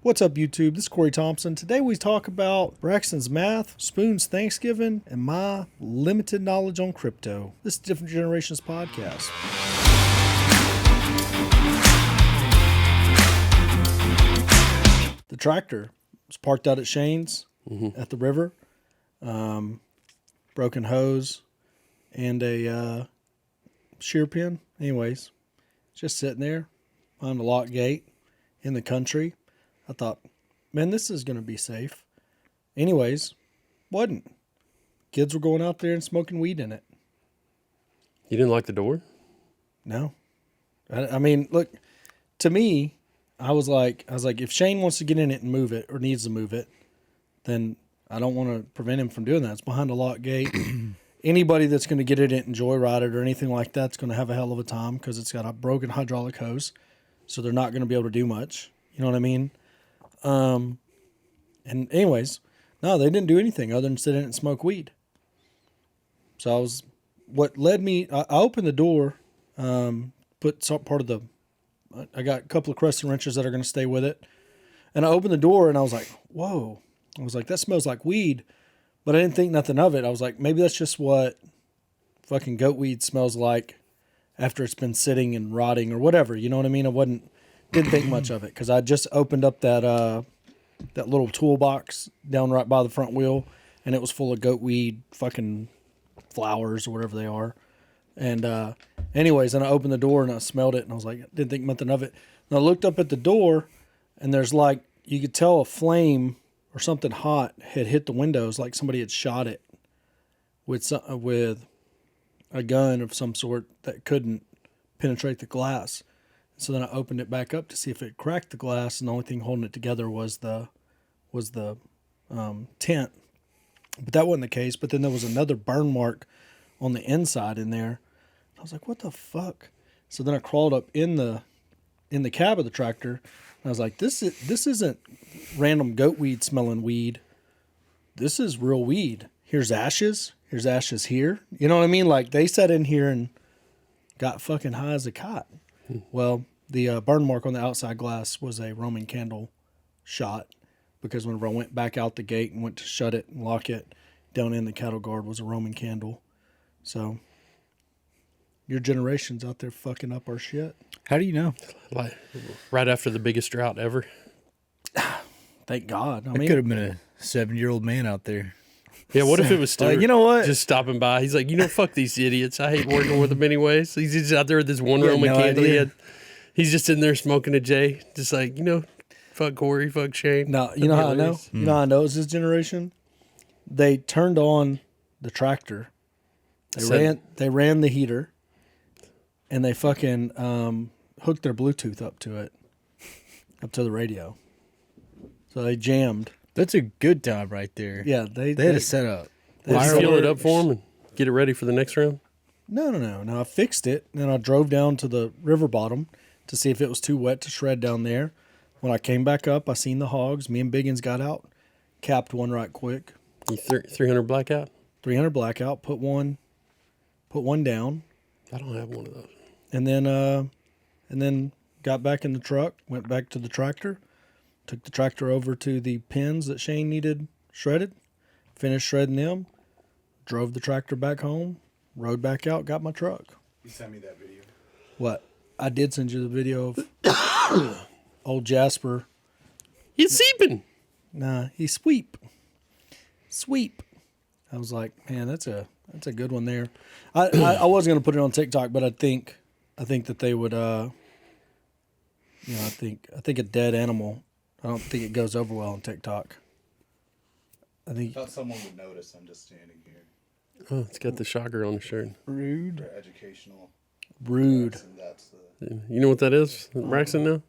What's up, YouTube? This is Corey Thompson. Today we talk about Braxton's math, Spoon's Thanksgiving, and my limited knowledge on crypto. This is Different Generations Podcast. The tractor was parked out at Shane's at the river. Broken hose and a shear pin. Anyways, just sitting there behind the lock gate in the country. I thought, man, this is going to be safe. Anyways, wasn't. Kids were going out there and smoking weed in it. You didn't lock the door? No. I mean, look, to me, I was like, if Shane wants to get in it and move it or needs to move it, then I don't want to prevent him from doing that. It's behind a locked gate. Anybody that's going to get in it and joyride it or anything like that's going to have a hell of a time because it's got a broken hydraulic hose. So they're not going to be able to do much. You know what I mean? And anyways, no, they didn't do anything other than sit in it and smoke weed. So what led me, I opened the door, put some part of I got a couple of crescent wrenches that are going to stay with it. And I opened the door and I was like, whoa. I was like, that smells like weed, but I didn't think nothing of it. I was like, maybe that's just what fucking goat weed smells like after it's been sitting and rotting or whatever. You know what I mean? Didn't think much of it because I just opened up that little toolbox down right by the front wheel, and it was full of goat weed, fucking flowers or whatever they are. And anyways, then I opened the door and I smelled it, and I was like, didn't think nothing of it. And I looked up at the door, and there's like, you could tell a flame or something hot had hit the windows, like somebody had shot it with a gun of some sort that couldn't penetrate the glass. So then I opened it back up to see if it cracked the glass, and the only thing holding it together was the tent. But that wasn't the case. But then there was another burn mark on the inside in there. I was like, what the fuck? So then I crawled up in the cab of the tractor, and I was like, this isn't random goat weed smelling weed. This is real weed. Here's ashes. Here's ashes here. You know what I mean? Like they sat in here and got fucking high as a kite. Well, the burn mark on the outside glass was a Roman candle shot, because whenever I went back out the gate and went to shut it and lock it, down in the cattle guard was a Roman candle. So your generation's out there fucking up our shit. How do you know? Like right after the biggest drought ever. Thank God. I It mean, could have been a 7-year-old man out there. Yeah, what if it was Stuart? You know what? Just stopping by. He's like, fuck these idiots. I hate working with them anyways. He's just out there with this one Yeah, Roman no candle. idea. He's just in there smoking a J. Just like, fuck Corey, fuck Shane. no, you know how I know? You know how I know it's this generation? They turned on the tractor. They ran the heater, and they fucking hooked their Bluetooth up to the radio. So they jammed. That's a good time right there. Yeah, they They had a setup. Did you fuel it up for him and get it ready for the next round? No. Now I fixed it, and then I drove down to the river bottom to see if it was too wet to shred down there. When I came back up, I seen the hogs. Me and Biggins got out, capped one right quick. You 300 blackout? 300 blackout. Put one down. I don't have one of those. And then got back in the truck, went back to the tractor, took the tractor over to the pins that Shane needed shredded, finished shredding them, drove the tractor back home, rode back out, got my truck. You sent me that video. What? I did send you the video of old Jasper. He's seeping. Nah, he sweep. I was like, man, that's a good one there. I was gonna put it on TikTok, but I think that they would. I think a dead animal. I don't think it goes over well on TikTok. I think I thought someone would notice I'm just standing here Oh, it's got the shocker on the shirt. rude. for educational. Rude. And that's the. You know what that is, Braxton, now?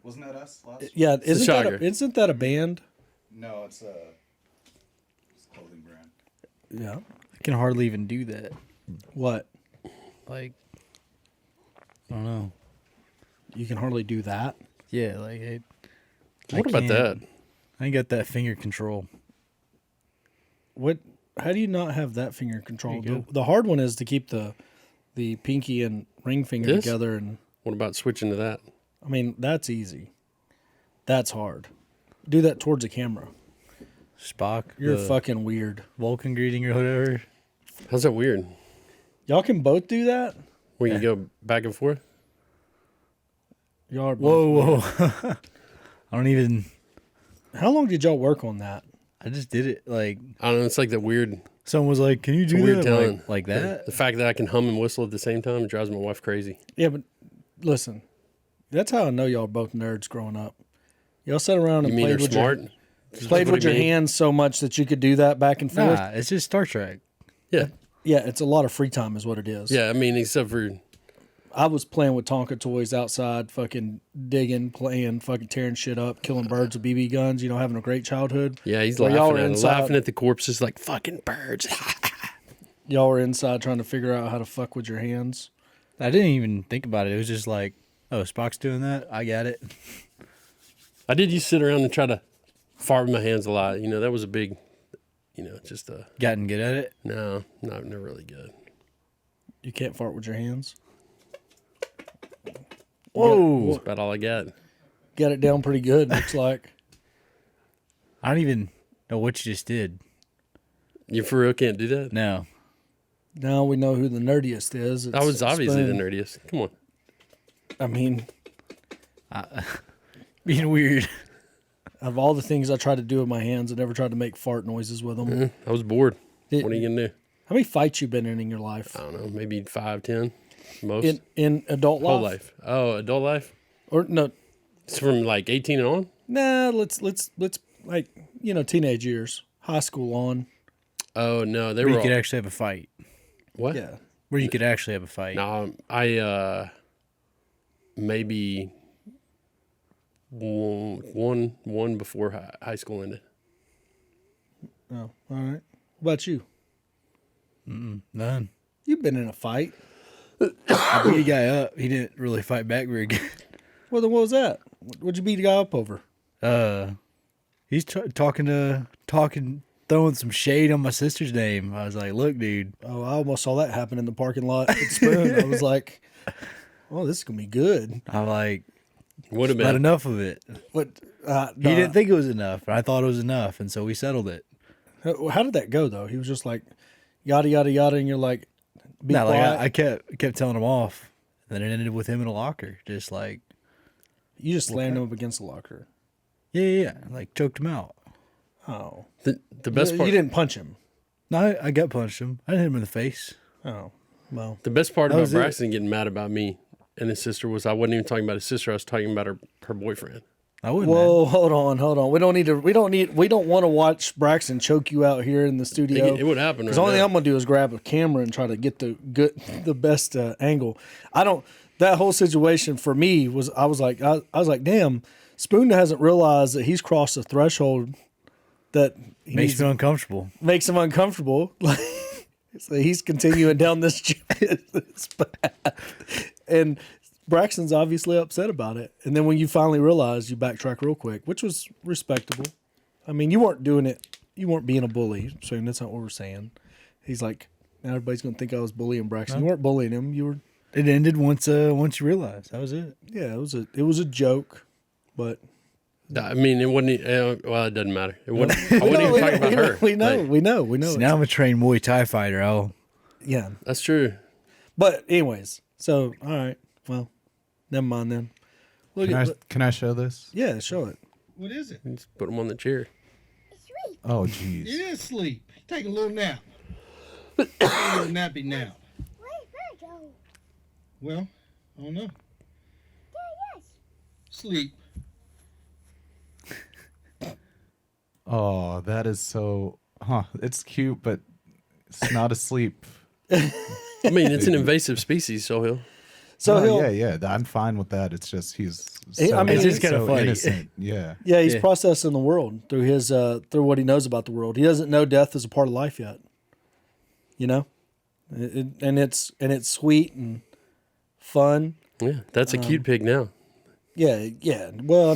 Wasn't that us last? Yeah, a shocker. isn't that a band? No, it's a clothing brand. Yeah. I can hardly even do that. What? Like, I don't know. You can hardly do that. Yeah, like What about that? I ain't got that finger control. What? How do you not have that finger control? There you The hard one is to keep the pinky and ring finger This? together, and What about switching to that? I mean that's easy. That's hard. do that towards the camera. Spock. You're the fucking weird. Vulcan greeting or whatever. How's that weird? Y'all can both do that? Where you go back and forth? Y'all are both Whoa. I don't even. How long did y'all work on that? I just did it like I don't know. It's like that weird, someone was like, "Can you it's a do weird that talent. like that?" The fact that I can hum and whistle at the same time drives my wife crazy. Yeah, but listen, that's how I know y'all are both nerds growing up. Y'all sat around You and mean played you're with smart? played What with do your you mean? hands so much that you could do that back and forth. Nah, it's just Star Trek. Yeah. Yeah, it's a lot of free time, is what it is. Yeah, I mean, except for I was playing with Tonka toys outside, fucking digging, playing, fucking tearing shit up, killing birds with BB guns. You know, having a great childhood. yeah, he's While y'all laughing were at it, inside- laughing at the corpses like fucking birds. Y'all were inside trying to figure out how to fuck with your hands. I didn't even think about it. It was just like, oh, Spock's doing that. I got it. I did used to sit around and try to fart with my hands a lot. You know, that was a big, just Gotten good at it. no, not really good. You can't fart with your hands. Whoa. That's about all I got. Got it down pretty good, looks like. I don't even know what you just did. You for real can't do that? No. Now we know who the nerdiest is. I was obviously the Spoon. nerdiest. Come on. I mean, Being weird. of all the things I tried to do with my hands, I never tried to make fart noises with them. I was bored. It- What are you going to do? How many fights you been in your life? I don't know. Maybe 5, 10. Most. In adult life? Whole life. Oh, adult life? Or no, It's from like 18 and on? nah, let's like, teenage years, high school on. Oh, no. They Where were you could all, actually have a fight. what? Yeah. Where you could actually have a fight. No, I maybe one before high school ended. Oh, all right. What about you? None. You've been in a fight. I beat a guy up. He didn't really fight back very good. Well, then what was that? What'd you beat a guy up over? He's throwing some shade on my sister's name. I was like, look, dude. Oh, I almost saw that happen in the parking lot at Spoon. I was like, oh, this is going to be good. I'm like, Would have not been. enough of it. What? He didn't think it was enough, but I thought it was enough, and so we settled it. How did that go, though? He was just like, yada, yada, yada, and you're like, be Nah, like quiet. I kept telling him off, and then it ended with him in a locker, just like, You just slammed him up against the locker. yeah, like choked him out. Oh. The best part. You didn't punch him. No, I gut punched him. I didn't hit him in the face. Oh. Well, The best part That about was it. Braxton getting mad about me and his sister was I wasn't even talking about his sister. I was talking about her boyfriend. I wouldn't. whoa, hold on. We don't want to watch Braxton choke you out here in the studio. It would happen. Because Right the only thing now. I'm gonna do is grab a camera and try to get the best angle. That whole situation for me was I was like, damn, Spoon hasn't realized that he's crossed the threshold that he Makes needs- me uncomfortable. makes him uncomfortable. So he's continuing down this path, and Braxton's obviously upset about it. And then when you finally realize, you backtrack real quick, which was respectable. I mean, you weren't doing it. You weren't being a bully. So that's not what we're saying. He's like, now everybody's gonna think I was bullying Braxton. You weren't bullying him. You were. It ended once you realized. That was it. Yeah, it was a joke, but I mean, it wasn't. Well, it doesn't matter. It wasn't. I wasn't even talking about her. We know. Like, We know. So now I'm a trained Muay Thai fighter. Yeah, that's true. but anyways, so all right. Well, never mind then. Look Can I show this? yeah, show it. What is it? Just put him on the chair. Oh, It jeez. is sleep. Take a little nap. Take a little nappy nap. Where's Virgo? Well, I don't know. There he is. Sleep. Oh, that is so. It's cute, but it's not asleep. I mean, it's an invasive species, Sohail. So No, he'll, yeah. I'm fine with that. It's just he's. I mean, It's just kinda so funny. innocent. Yeah. yeah, he's Yeah. processing the world through his through what he knows about the world. He doesn't know death is a part of life yet. You know, and it's sweet and fun. Yeah, that's a cute pig now. Yeah. Well,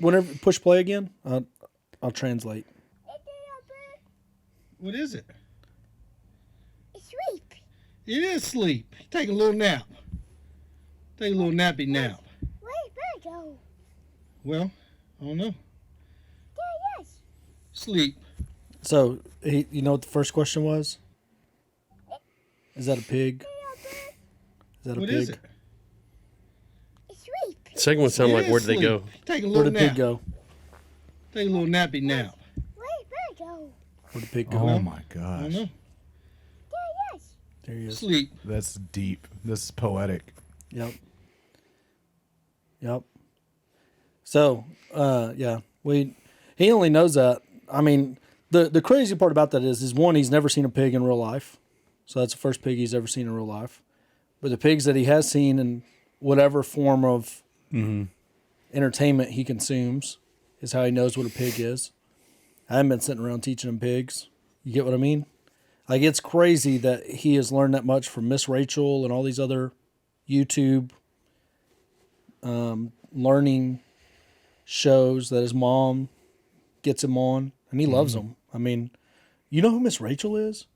whenever push play again, I'll translate. What is it? It's sleep. It is sleep. Take a little nap. Take a little nappy nap. Well, I don't know. There, yes. Sleep. So, you know what the first question was? Is that a pig? Is that a What pig? is it? Sleep. Second one sounded like, It where is did they sleep. go? Take a Where'd little the pig nap. go? Take a little nappy nap. Where'd Virgo? Where'd the pig go? Oh my I gosh. don't know. There, yes. There he is. Sleep. That's deep. This is poetic. Yep. Yep. So, yeah, he only knows that. I mean, the crazy part about that is one, he's never seen a pig in real life. So that's the first pig he's ever seen in real life. But the pigs that he has seen in whatever form of entertainment he consumes is how he knows what a pig is. I haven't been sitting around teaching him pigs. You get what I mean? Like, it's crazy that he has learned that much from Miss Rachel and all these other YouTube learning shows that his mom gets him on, and he loves them. I mean, you know who Miss Rachel is?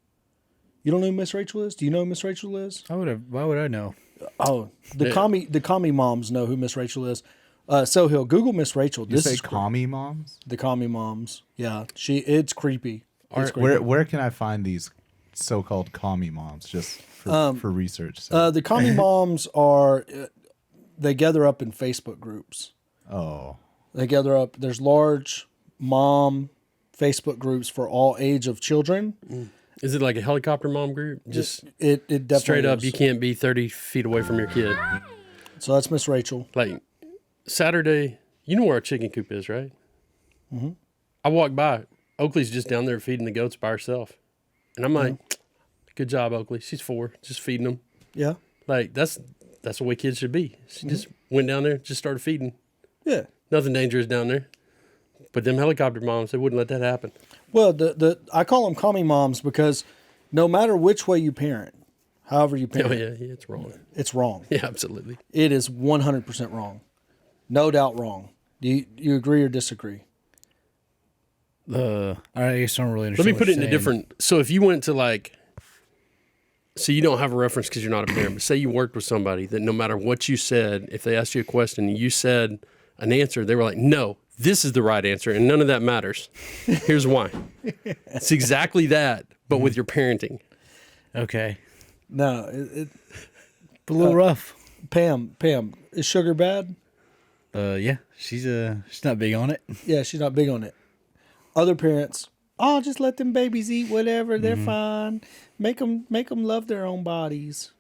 You don't know who Miss Rachel is? Do you know who Miss Rachel is? Why would I know? Oh, the Yeah. commie moms know who Miss Rachel is. So he'll Google Miss Rachel. You This say is commie moms? the commie moms. Yeah, it's creepy. It's creepy. Where can I find these so-called commie moms just for research? The commie moms are they gather up in Facebook groups. Oh, They gather up. There's large mom Facebook groups for all age of children. Is it like a helicopter mom group? Just It definitely straight up, is. you can't be 30 feet away from your kid. So that's Miss Rachel. Like Saturday, you know where our chicken coop is, right? Mm-hmm. I walked by. Oakley's just down there feeding the goats by herself. And I'm like, good job, Oakley. She's 4, just feeding them. Yeah, Like, that's the way kids should be. She just went down there, just started feeding. yeah. Nothing dangerous down there. But them helicopter moms, they wouldn't let that happen. Well, I call them commie moms because no matter which way you parent, however you Oh, parent, yeah, it's wrong. it's wrong. Yeah, absolutely. It is 100% wrong. No doubt wrong. Do you agree or disagree? I guess I don't really Let understand. me what put it in you're a saying. different. So if you went to like, so you don't have a reference because you're not a parent, but say you worked with somebody that no matter what you said, if they asked you a question and you said an answer, they were like, no, this is the right answer and none of that matters. Here's why. It's exactly that, but with your parenting. Okay, No. a little rough. Pam, is sugar bad? Yeah, she's not big on it. Yeah, she's not big on it. Other parents, oh, just let them babies eat whatever. They're fine. Make them love their own bodies.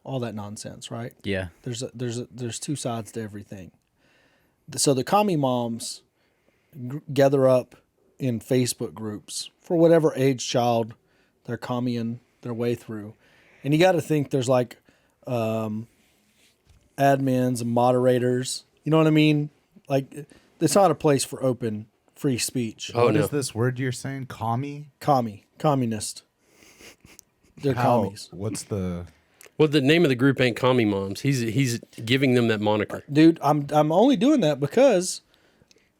All that nonsense, right? Yeah, There's two sides to everything. So the commie moms gather up in Facebook groups for whatever age child they're commieing their way through, and you got to think there's like admins and moderators. You know what I mean? Like, it's not a place for open free speech. Oh, what no. is this word you're saying? Commie? Communist. They're How? commies. What's the? Well, the name of the group ain't Commie Moms. He's giving them that moniker. Dude, I'm only doing that because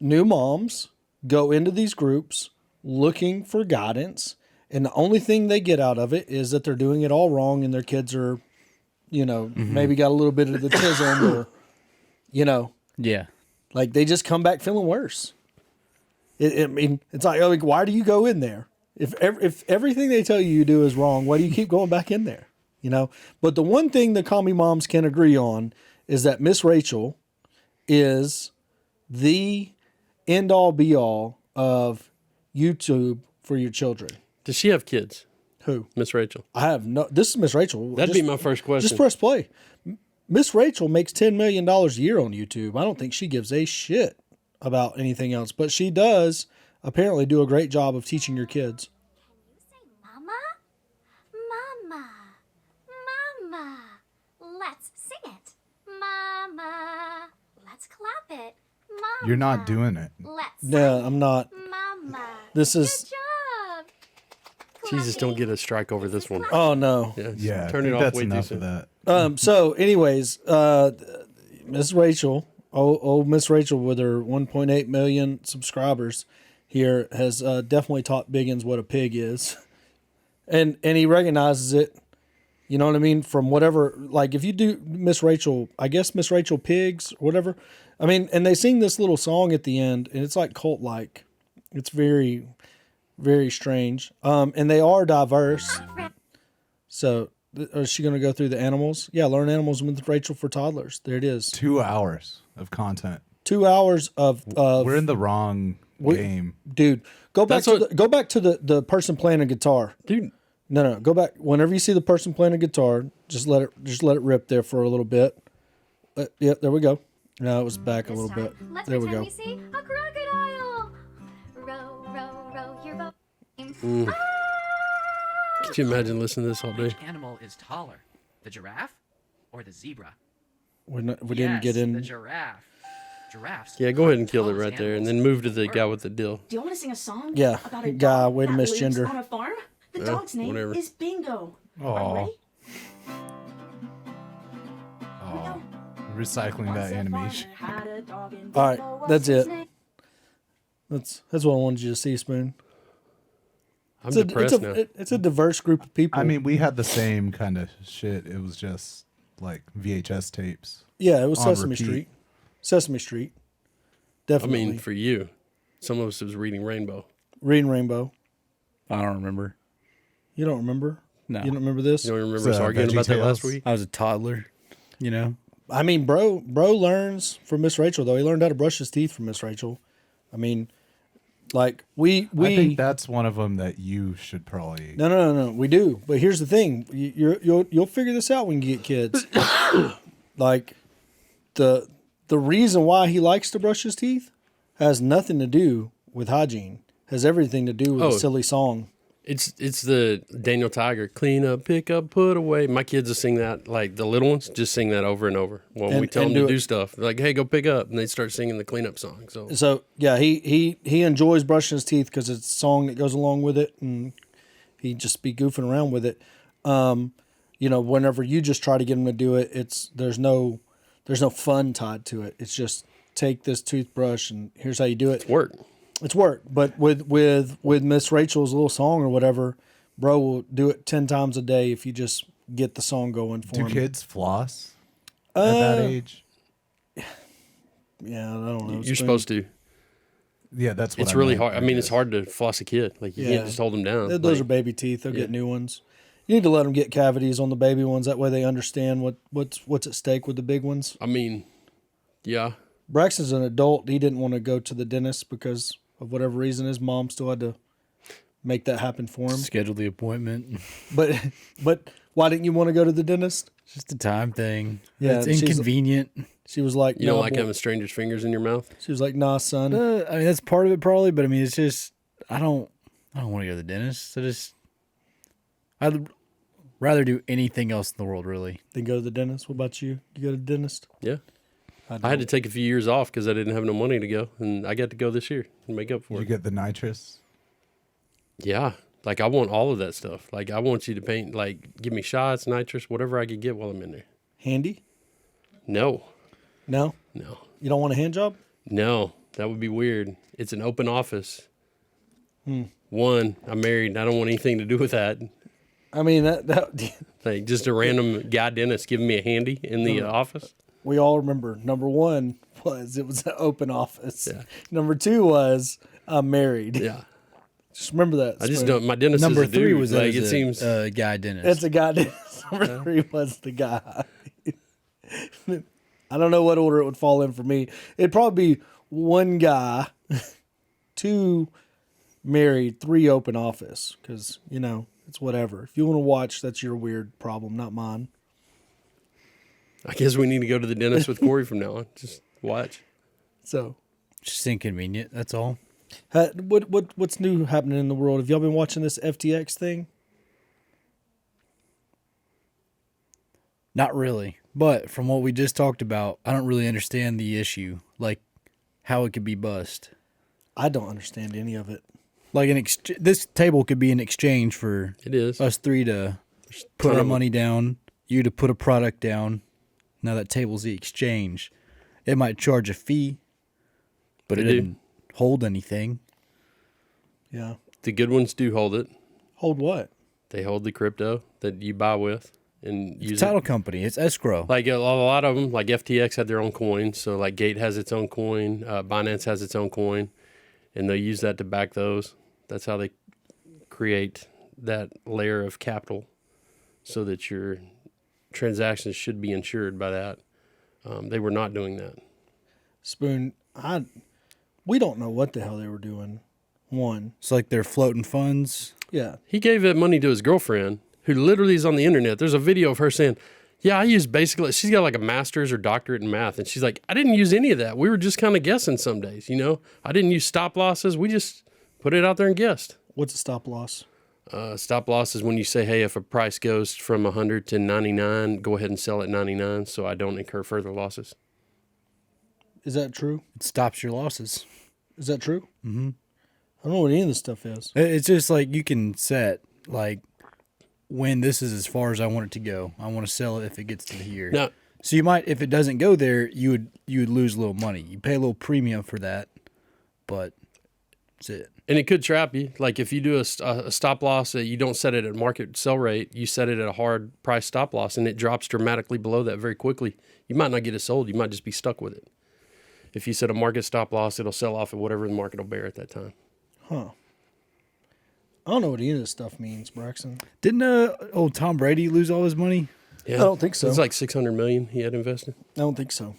new moms go into these groups looking for guidance, and the only thing they get out of it is that they're doing it all wrong and their kids are, maybe got a little bit of the autism or, yeah. like they just come back feeling worse. I mean, it's like, why do you go in there? If everything they tell you do is wrong, why do you keep going back in there? But the one thing the commie moms can agree on is that Miss Rachel is the end all be all of YouTube for your children. Does she have kids, Who? Miss Rachel? I have no. This is Miss Rachel. That'd be my first question. Just press play. Miss Rachel makes $10 million a year on YouTube. I don't think she gives a shit about anything else, but she does apparently do a great job of teaching your kids. Mama? Mama. Mama. Let's sing it. Mama. Let's clap it. Mama. You're not doing it. Let's No, I'm not. Mama. This is. Good job. Jesus, don't get a strike over this one. Oh no. Yeah, Yeah, turn I it think off that's way too enough soon. of that. So, anyways, Miss Rachel, old Miss Rachel with her 1.8 million subscribers here has definitely taught Biggins what a pig is, and he recognizes it. You know what I mean? From whatever, like if you do Miss Rachel, I guess Miss Rachel Pigs or whatever. I mean, and they sing this little song at the end, and it's like cult-like. It's very, very strange. And they are diverse. So, is she going to go through the animals? Yeah, learn animals with Rachel for toddlers. There it is. 2 hours of content. 2 hours of We're in the wrong game. dude. Go back That's to the person playing a guitar. Dude, No. Go back. Whenever you see the person playing a guitar, just let it rip there for a little bit. Yep, there we go. Now it was back a little bit. Let's There we pretend go. we see a crocodile. Row, row, row your boat. could you imagine listening to this all day? Which animal is taller, the giraffe or the zebra? We didn't get the in. giraffe. Giraffes. Yeah, go are ahead and the kill it tallest right there, and animals then in move to the world. guy with the deal. Do you want to sing a song? Yeah, About a guy, dog way to that lives misgender. on a farm? The Yeah, dog's name whatever. is Bingo. Are Aw. you ready? Oh, recycling that animation. All right, that's it. That's what I wanted you to see, Spoon. I'm depressed now. It's a diverse group of people. I mean, we had the same kind of shit. It was just like VHS tapes. yeah, it was on Sesame repeat. Street. Sesame Street. I Definitely. mean, for you, some of us was reading Rainbow. Reading Rainbow. I don't remember. You don't remember? No. You don't remember this? You don't remember us So, arguing about that last VeggieTales. week? I was a toddler, you know. I mean, bro learns from Miss Rachel though. He learned how to brush his teeth from Miss Rachel. I mean, like we I think that's one of them that you should probably. no. We do, but here's the thing: you'll figure this out when you get kids. Like the reason why he likes to brush his teeth has nothing to do with hygiene. Has everything to do with Oh. a silly song. It's the Daniel Tiger, clean up, pick up, put away. My kids will sing that, like the little ones, just sing that over and over. When we And- tell and them to do do it. stuff, they're like, hey, go pick up. And they start singing the cleanup song. So yeah, he enjoys brushing his teeth because it's a song that goes along with it, and he just be goofing around with it. You know, whenever you just try to get him to do it, there's no fun tied to it. It's just take this toothbrush and here's how you do it. work. It's work. But with Miss Rachel's little song or whatever, bro will do it 10 times a day if you just get the song going for Do him. kids floss at that age? Yeah, I don't know. You're supposed to. Yeah, that's what It's I really meant, hard. I mean, it's guess. hard to floss a kid. Like, you Yeah. can't just hold them down. Those Like, are baby teeth. They'll yeah. get new ones. You need to let them get cavities on the baby ones. That way they understand what's at stake with the big ones. I mean, yeah. Braxton's an adult. He didn't want to go to the dentist because of whatever reason. His mom still had to make that happen for him. Schedule the appointment. But why didn't you want to go to the dentist? It's just a time thing. Yeah, It's she's- inconvenient. She was like, You don't "Nah, like boy." having strangers' fingers in your mouth? She was like, nah, son. I mean, that's part of it probably, but I mean, it's just I don't want to go to the dentist. I'd rather do anything else in the world, really. Then go to the dentist. What about you? You go to the dentist? Yeah. I had to take a few years off because I didn't have no money to go, and I got to go this year and make up Did for you it. get the nitrous? Yeah. Like, I want all of that stuff. Like, I want you to paint, like, give me shots, nitrous, whatever I could get while I'm in there. Handy? No. No? No. You don't want a hand job? No. That would be weird. It's an open office. One, I'm married. I don't want anything to do with that. I mean, that Like, just a random guy dentist giving me a handy in the office. we all remember. Number one was it was an open office. Yeah. Number two was I'm married. Yeah. Just remember that. I just Spoon. don't. My dentist Number is a 3 dude. was like, as it a seems. guy dentist. It's a guy. Number 3 was the guy. I don't know what order it would fall in for me. It'd probably be 1 guy, 2 married, 3 open office. Because, you know, it's whatever. If you want to watch, that's your weird problem, not mine. I guess we need to go to the dentist with Corey from now on. Just watch. So, just inconvenient. That's all. what's new happening in the world? Have y'all been watching this FTX thing? Not really. But from what we just talked about, I don't really understand the issue. Like how it could be bust. I don't understand any of it. Like this table could be an exchange for It is. us 3 to put ton our of- money down, you to put a product down. Now that table's the exchange. It might charge a fee, but They it do. didn't hold anything. Yeah. The good ones do hold it. Hold what? They hold the crypto that you buy with, and use Title it. company. It's escrow. Like a lot of them, like FTX had their own coin. So like Gate has its own coin. Binance has its own coin, and they use that to back those. That's how they create that layer of capital, so that your transactions should be insured by that. They were not doing that. Spoon, we don't know what the hell they were doing. One, It's like they're floating funds. yeah, He gave that money to his girlfriend, who literally is on the internet. There's a video of her saying, yeah, I use basically, she's got like a master's or doctorate in math. And she's like, I didn't use any of that. We were just kind of guessing some days, you know? I didn't use stop losses. We just put it out there and guessed. what's a stop loss? Stop loss is when you say, hey, if a price goes from 100 to 99, go ahead and sell at 99 so I don't incur further losses. Is that true? It stops your losses. Is that true? Mm-hmm. I don't know what any of this stuff is. It's just like you can set like when this is as far as I want it to go. I want to sell it if it gets to here. Now, So you might, if it doesn't go there, you would lose a little money. You pay a little premium for that, but that's it. and it could trap you. Like if you do a stop loss, you don't set it at market sell rate, you set it at a hard price stop loss, and it drops dramatically below that very quickly. You might not get it sold. You might just be stuck with it. If you set a market stop loss, it'll sell off at whatever the market will bear at that time. Huh. I don't know what any of this stuff means, Braxton. Didn't old Tom Brady lose all his money? Yeah, I don't think so. It's like $600 million he had invested. I don't think so.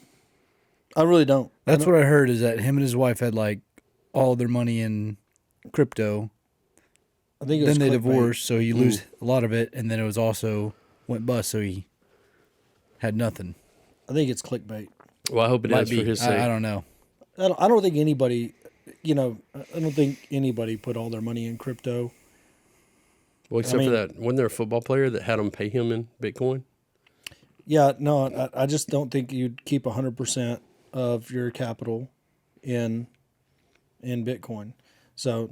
I really don't. That's what I heard, is that him and his wife had like all their money in crypto. I think it was Then they clickbait. divorced, so you lose a lot of it, and then it was also went bust, so he had nothing. I think it's clickbait. Well, I hope it Might is for be. his sake. I don't know. I don't think anybody, I don't think anybody put all their money in crypto. Well, except mean- for that, wasn't there a football player that had him pay him in Bitcoin? Yeah, no, I just don't think you'd keep 100% of your capital in Bitcoin. So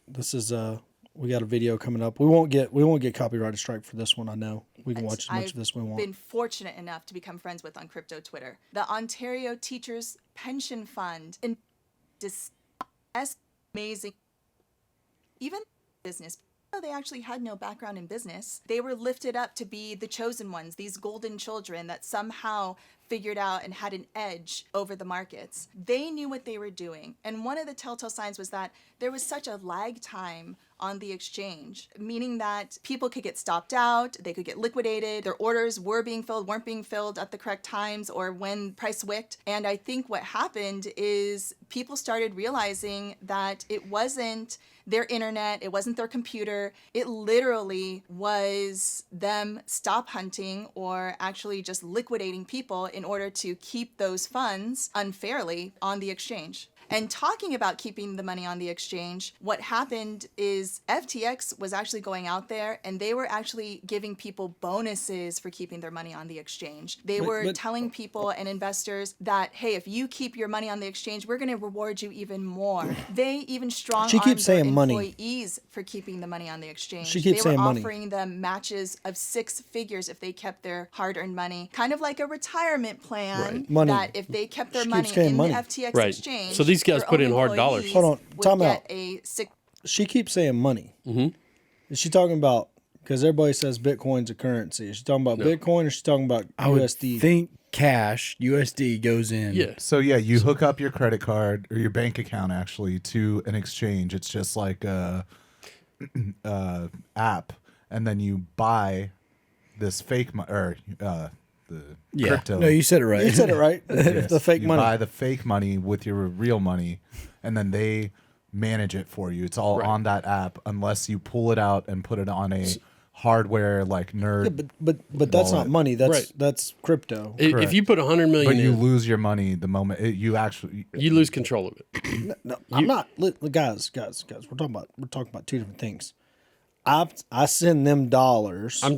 this is we got a video coming up. We won't get copyright strike for this one. I know we can watch as much of this we want. Been fortunate enough to become friends with on crypto Twitter. The Ontario Teachers Pension Fund and amazing. Even business. They actually had no background in business. They were lifted up to be the chosen ones, these golden children that somehow figured out and had an edge over the markets. They knew what they were doing. And one of the telltale signs was that there was such a lag time on the exchange, meaning that people could get stopped out, they could get liquidated, their orders were being filled, weren't being filled at the correct times or when price wicked. And I think what happened is people started realizing that it wasn't their internet, it wasn't their computer, it literally was them stop hunting or actually just liquidating people in order to keep those funds unfairly on the exchange. And talking about keeping the money on the exchange, what happened is FTX was actually going out there and they were actually giving people bonuses for keeping their money on the exchange. They were telling people and investors that, hey, if you keep your money on the exchange, we're going to reward you even more. They even She keeps their saying money. employees for keeping the money on the exchange. She keeps they were saying money. offering them matches of 6 figures if they kept their hard-earned money, kind of like a retirement plan. Right. Money. That if they kept their She money keeps saying in money. the FTX Right. exchange, So these guys their put own in hard dollars. employees Hold on, would time get out. a six. She keeps saying money. Mm-hmm. Is she talking about, because everybody says Bitcoin's a currency, is she talking about Bitcoin or is she talking about I would USD? think cash, USD goes in. Yeah. So yeah, you hook up your credit card or your bank account actually to an exchange. It's just like a app, and then you buy this fake the crypto. No, you said it right. You said it right. Yes, The fake you money. buy the fake money with your real money, and then they manage it for you. It's all Right. on that app, unless you pull it out and put it on a hardware like nerd. Yeah, but that's not wallet. money. Right. That's crypto. If Correct. you put $100 million But you in, lose your money the moment you actually. you lose control of it. No, I'm not. Guys. We're talking about two different things. I send them dollars. I'm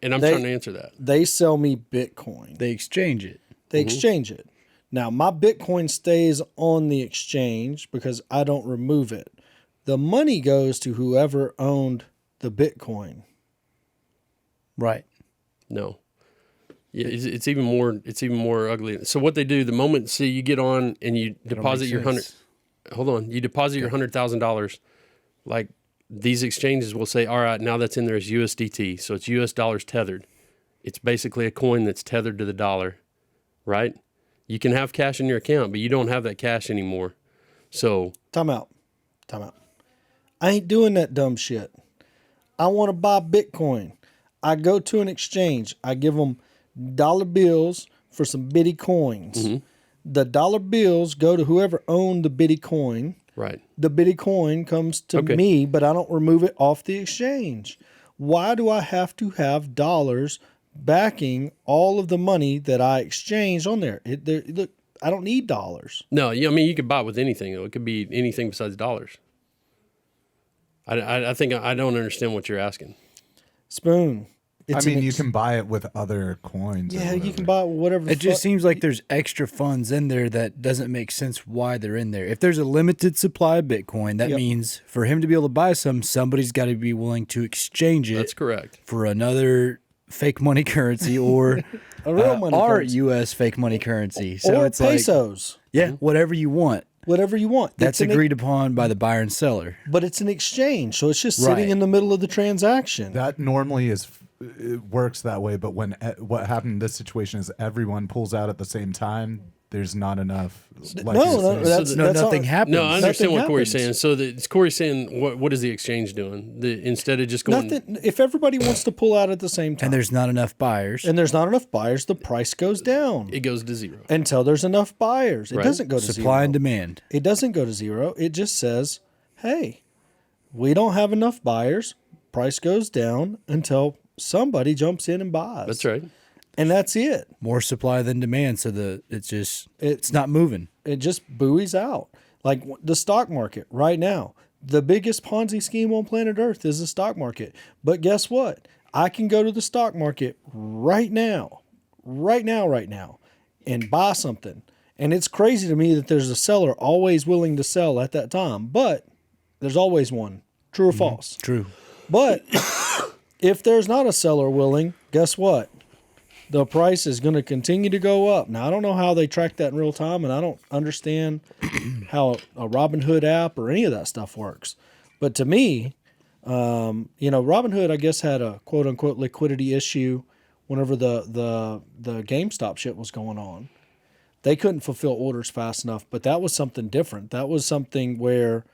They- trying to answer that. They sell me Bitcoin. They exchange it. They exchange it. Now, my Bitcoin stays on the exchange because I don't remove it. The money goes to whoever owned the Bitcoin. Right. No. Yeah, it's even more ugly. So what they do, the moment, see, you get on and you deposit your sense. you deposit your $100,000, like these exchanges will say, all right, now that's in there as USDT. So it's US dollars tethered. It's basically a coin that's tethered to the dollar, right? You can have cash in your account, but you don't have that cash anymore. So Time out. I ain't doing that dumb shit. I want to buy Bitcoin. I go to an exchange. I give them dollar bills for some bitty coins. The dollar bills go to whoever owned the bitty coin. right. The bitty coin comes to Okay. me, but I don't remove it off the exchange. Why do I have to have dollars backing all of the money that I exchange on there? Look, I don't need dollars. No, I mean, you could buy it with anything. Though. It could be anything besides dollars. I think I don't understand what you're asking. Spoon. I It's mean, an you ex- can buy it with other coins. or Yeah, you whatever. can buy it with whatever. It just seems like there's extra funds in there that doesn't make sense why they're in there. If there's a limited supply of Bitcoin, that Yep. means for him to be able to buy some, somebody's got to be willing to exchange it That's correct. for another fake money currency or a real money our currency. U.S. fake money currency. So or it's like, pesos. yeah, whatever you want. Whatever you want. That's It's an- agreed upon by the buyer and seller. But it's an exchange, so it's just sitting Right. in the middle of the transaction. That normally it works that way, but when what happened in this situation is everyone pulls out at the same time. There's not enough. Like No, you no, said. that's No, that's nothing all- happens. No, I understand Nothing what Corey's happens. saying. So Corey's saying, what is the exchange doing? Instead of just going, Nothing. If everybody wants to pull out at the same time, And there's not enough buyers. and there's not enough buyers, the price goes down it goes to zero. until there's enough buyers. It Right. doesn't go to Supply zero. and demand. It doesn't go to zero. It just says, "Hey, we don't have enough buyers. Price goes down until somebody jumps in and buys." That's right. And that's it. More supply than demand, so it's not moving. It just buoys out. Like the stock market right now. The biggest Ponzi scheme on planet Earth is the stock market. But guess what? I can go to the stock market right now, and buy something. And it's crazy to me that there's a seller always willing to sell at that time, but there's always one. True or false? True. But if there's not a seller willing, guess what? The price is going to continue to go up. Now, I don't know how they track that in real time, and I don't understand how a Robinhood app or any of that stuff works. But to me, Robinhood, I guess, had a quote unquote liquidity issue whenever the GameStop shit was going on. They couldn't fulfill orders fast enough, but that was something different. That was something where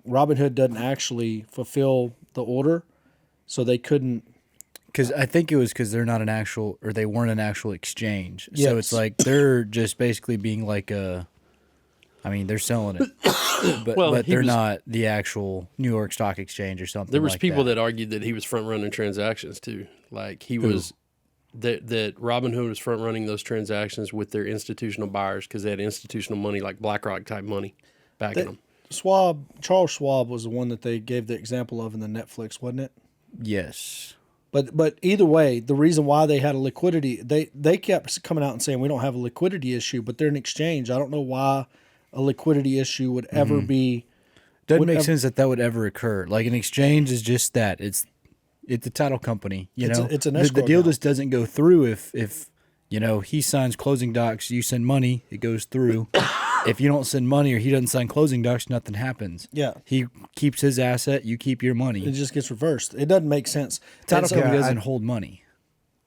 Robinhood doesn't actually fulfill the order, so they couldn't. Because I think it was because they're not an actual, or they weren't an actual exchange. Yes. So it's like they're just basically being like they're selling it, but Well, but he they're was- not the actual New York Stock Exchange or something. There was like people that argued that he was front running transactions too. Like he was that Robinhood was front running those transactions with their institutional buyers because they had institutional money like BlackRock type money backing them. Charles Schwab was the one that they gave the example of in the Netflix, wasn't it? Yes. But either way, the reason why they had a liquidity, they kept coming out and saying we don't have a liquidity issue, but they're an exchange. I don't know why a liquidity issue would ever be. Doesn't make sense that would ever occur. Like an exchange is just that. It's a title company. It's an the escrow deal account. just doesn't go through if he signs closing docs, you send money, it goes through. If you don't send money or he doesn't sign closing docs, nothing happens. Yeah. He keeps his asset, you keep your money. It just gets reversed. It doesn't make sense. Title And so- company Yeah, doesn't hold money.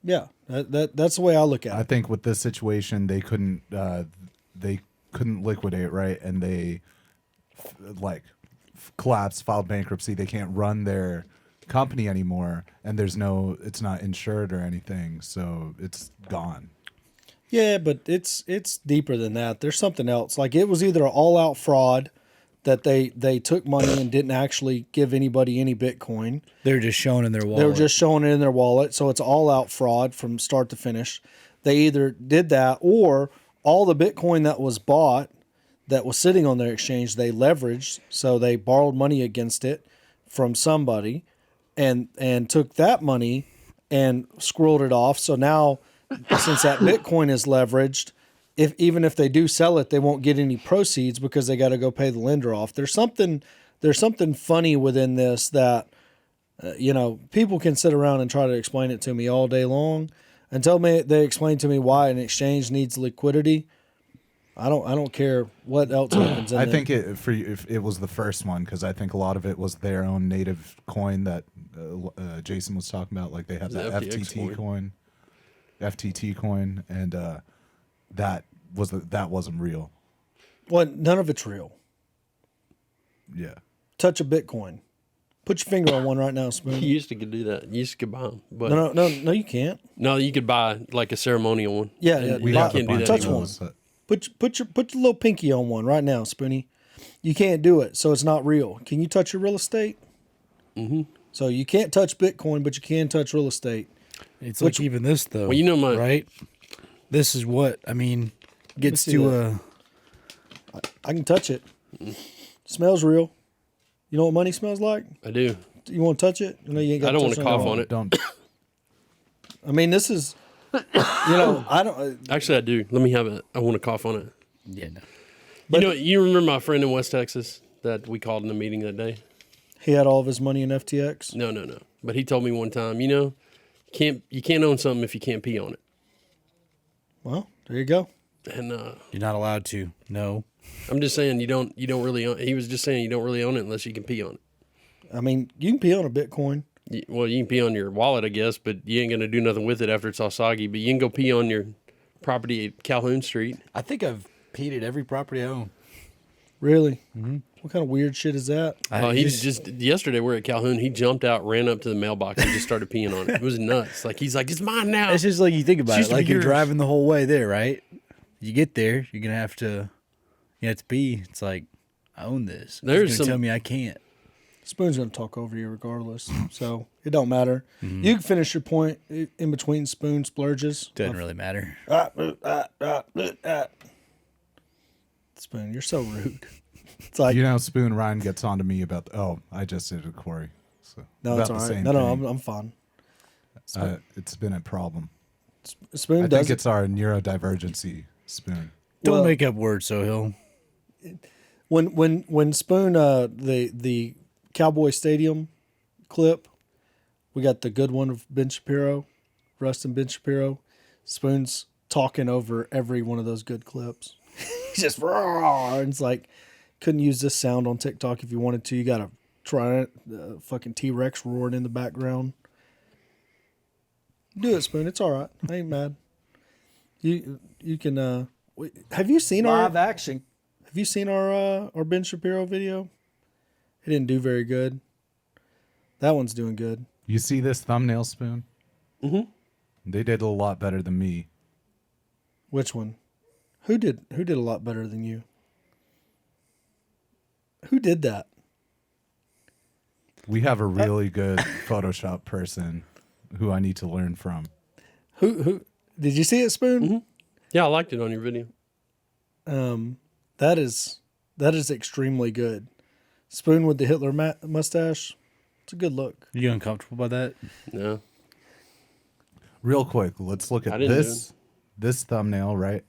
Yeah, that's the way I look at I it. think with this situation, they couldn't liquidate, right? And they collapsed, filed bankruptcy. They can't run their company anymore, and it's not insured or anything, so it's gone. Yeah, but it's deeper than that. There's something else. Like it was either an all-out fraud that they took money and didn't actually give anybody any Bitcoin. They're just showing in their wallet. They were just showing it in their wallet, so it's all-out fraud from start to finish. They either did that or all the Bitcoin that was bought that was sitting on their exchange, they leveraged, so they borrowed money against it from somebody and took that money and squirreled it off. So now since that Bitcoin is leveraged, even if they do sell it, they won't get any proceeds because they got to go pay the lender off. There's something funny within this that people can sit around and try to explain it to me all day long until they explain to me why an exchange needs liquidity. I don't care what else happens. In I there. think if it was the first one, because I think a lot of it was their own native coin that Jason was talking about. Like they have The the FTX FTT coin, and that wasn't real. Well, none of it's real. Yeah. Touch a Bitcoin. Put your finger on one right now, Spoon. You used to could do that. You used to buy them, but No, you can't. no, you could buy like a ceremonial one. Yeah, And yeah. We you have a can't do bunch that of Touch anymore. those, but- Put your little pinky on one right now, Spoony. You can't do it, so it's not real. Can you touch your real estate? Mm-hmm. So you can't touch Bitcoin, but you can touch real estate. It's like even this though. Well, you know my right? This is what I mean. Gets see to that. I can touch it. Smells real. You know what money smells like? I do. You want to touch it? No, you ain't got I don't to want to cough on it. Don't. I mean, this is, I don't. Actually, I do. Let me have it. I want to cough on it. yeah. No. You remember my friend in West Texas that we called in the meeting that day? He had all of his money in FTX. No. But he told me one time, you can't own something if you can't pee on it. Well, there you go. And You're not allowed to. No. I'm just saying you don't really own. He was just saying you don't really own it unless you can pee on it. I mean, you can pee on a Bitcoin. Well, you can pee on your wallet, I guess, but you ain't gonna do nothing with it after it's all soggy. But you can go pee on your property at Calhoun Street. I think I've peed at every property I own. Really? Mm-hmm. What kind of weird shit is that? He just yesterday we're at Calhoun. He jumped out, ran up to the mailbox, and just started peeing on it. It was nuts. Like he's like, it's mine now. It's just like you think about Used it. to be Like you're yours. driving the whole way there, right? You get there, you're gonna have to. You have to pee. It's like I own this. There's He's some- gonna tell me I can't. Spoon's gonna talk over you regardless, so it don't matter. You can finish your point in between Spoon splurges. Doesn't really matter. Spoon, you're so rude. It's like Spoon Ryan gets on to me about. I just did it, Corey. So no, it's about all the right. same No, thing. I'm fine. It's been a problem. Spoon I does think it. it's our neurodivergency, Spoon. Don't Well- make up words, Sohill. When Spoon the Cowboy Stadium clip, we got the good one of Ben Shapiro, Rust and Ben Shapiro. Spoon's talking over every one of those good clips. He's just raw, and it's like couldn't use this sound on TikTok if you wanted to. You gotta try it. Fucking T-Rex roaring in the background. Do it, Spoon. It's all right. I ain't mad. You can. Have you seen Live our action. Have you seen our Ben Shapiro video? It didn't do very good. That one's doing good. You see this thumbnail, Spoon? Mm-hmm. They did a lot better than me. Which one? Who did a lot better than you? Who did that? We have a really good Photoshop person who I need to learn from. Who did you see it, Spoon? Mm-hmm. Yeah, I liked it on your video. That is extremely good. Spoon with the Hitler mustache. It's a good look. You uncomfortable by that? No. Real quick, let's look I at didn't this thumbnail, right?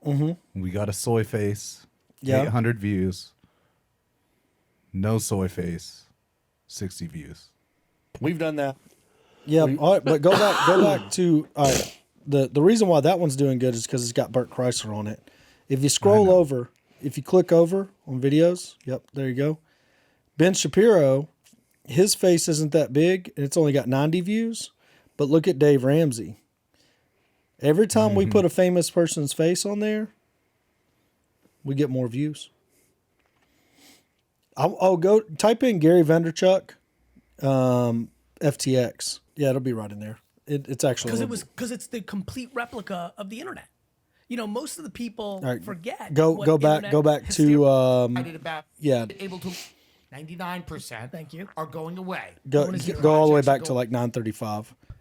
Mm-hmm. We got a soy face, Yeah. 800 views. No soy face, 60 views. We've done that. Yeah, all right, but go back to all right. The reason why that one's doing good is because it's got Bert Kreischer on it. If you scroll over, if you click over on videos, yep, there you go. Ben Shapiro, his face isn't that big, and it's only got 90 views. But look at Dave Ramsey. Every time we put a famous person's face on there, we get more views. I'll go type in Gary Vaynerchuk, FTX. Yeah, it'll be right in there. It's actually because it's the complete replica of the internet. Most of the people All right, forget. Go what back internet to I did about yeah. able to 99%. Thank you. Are going away. Go Going to zero. all the way Projects are back to going- like 935. Oh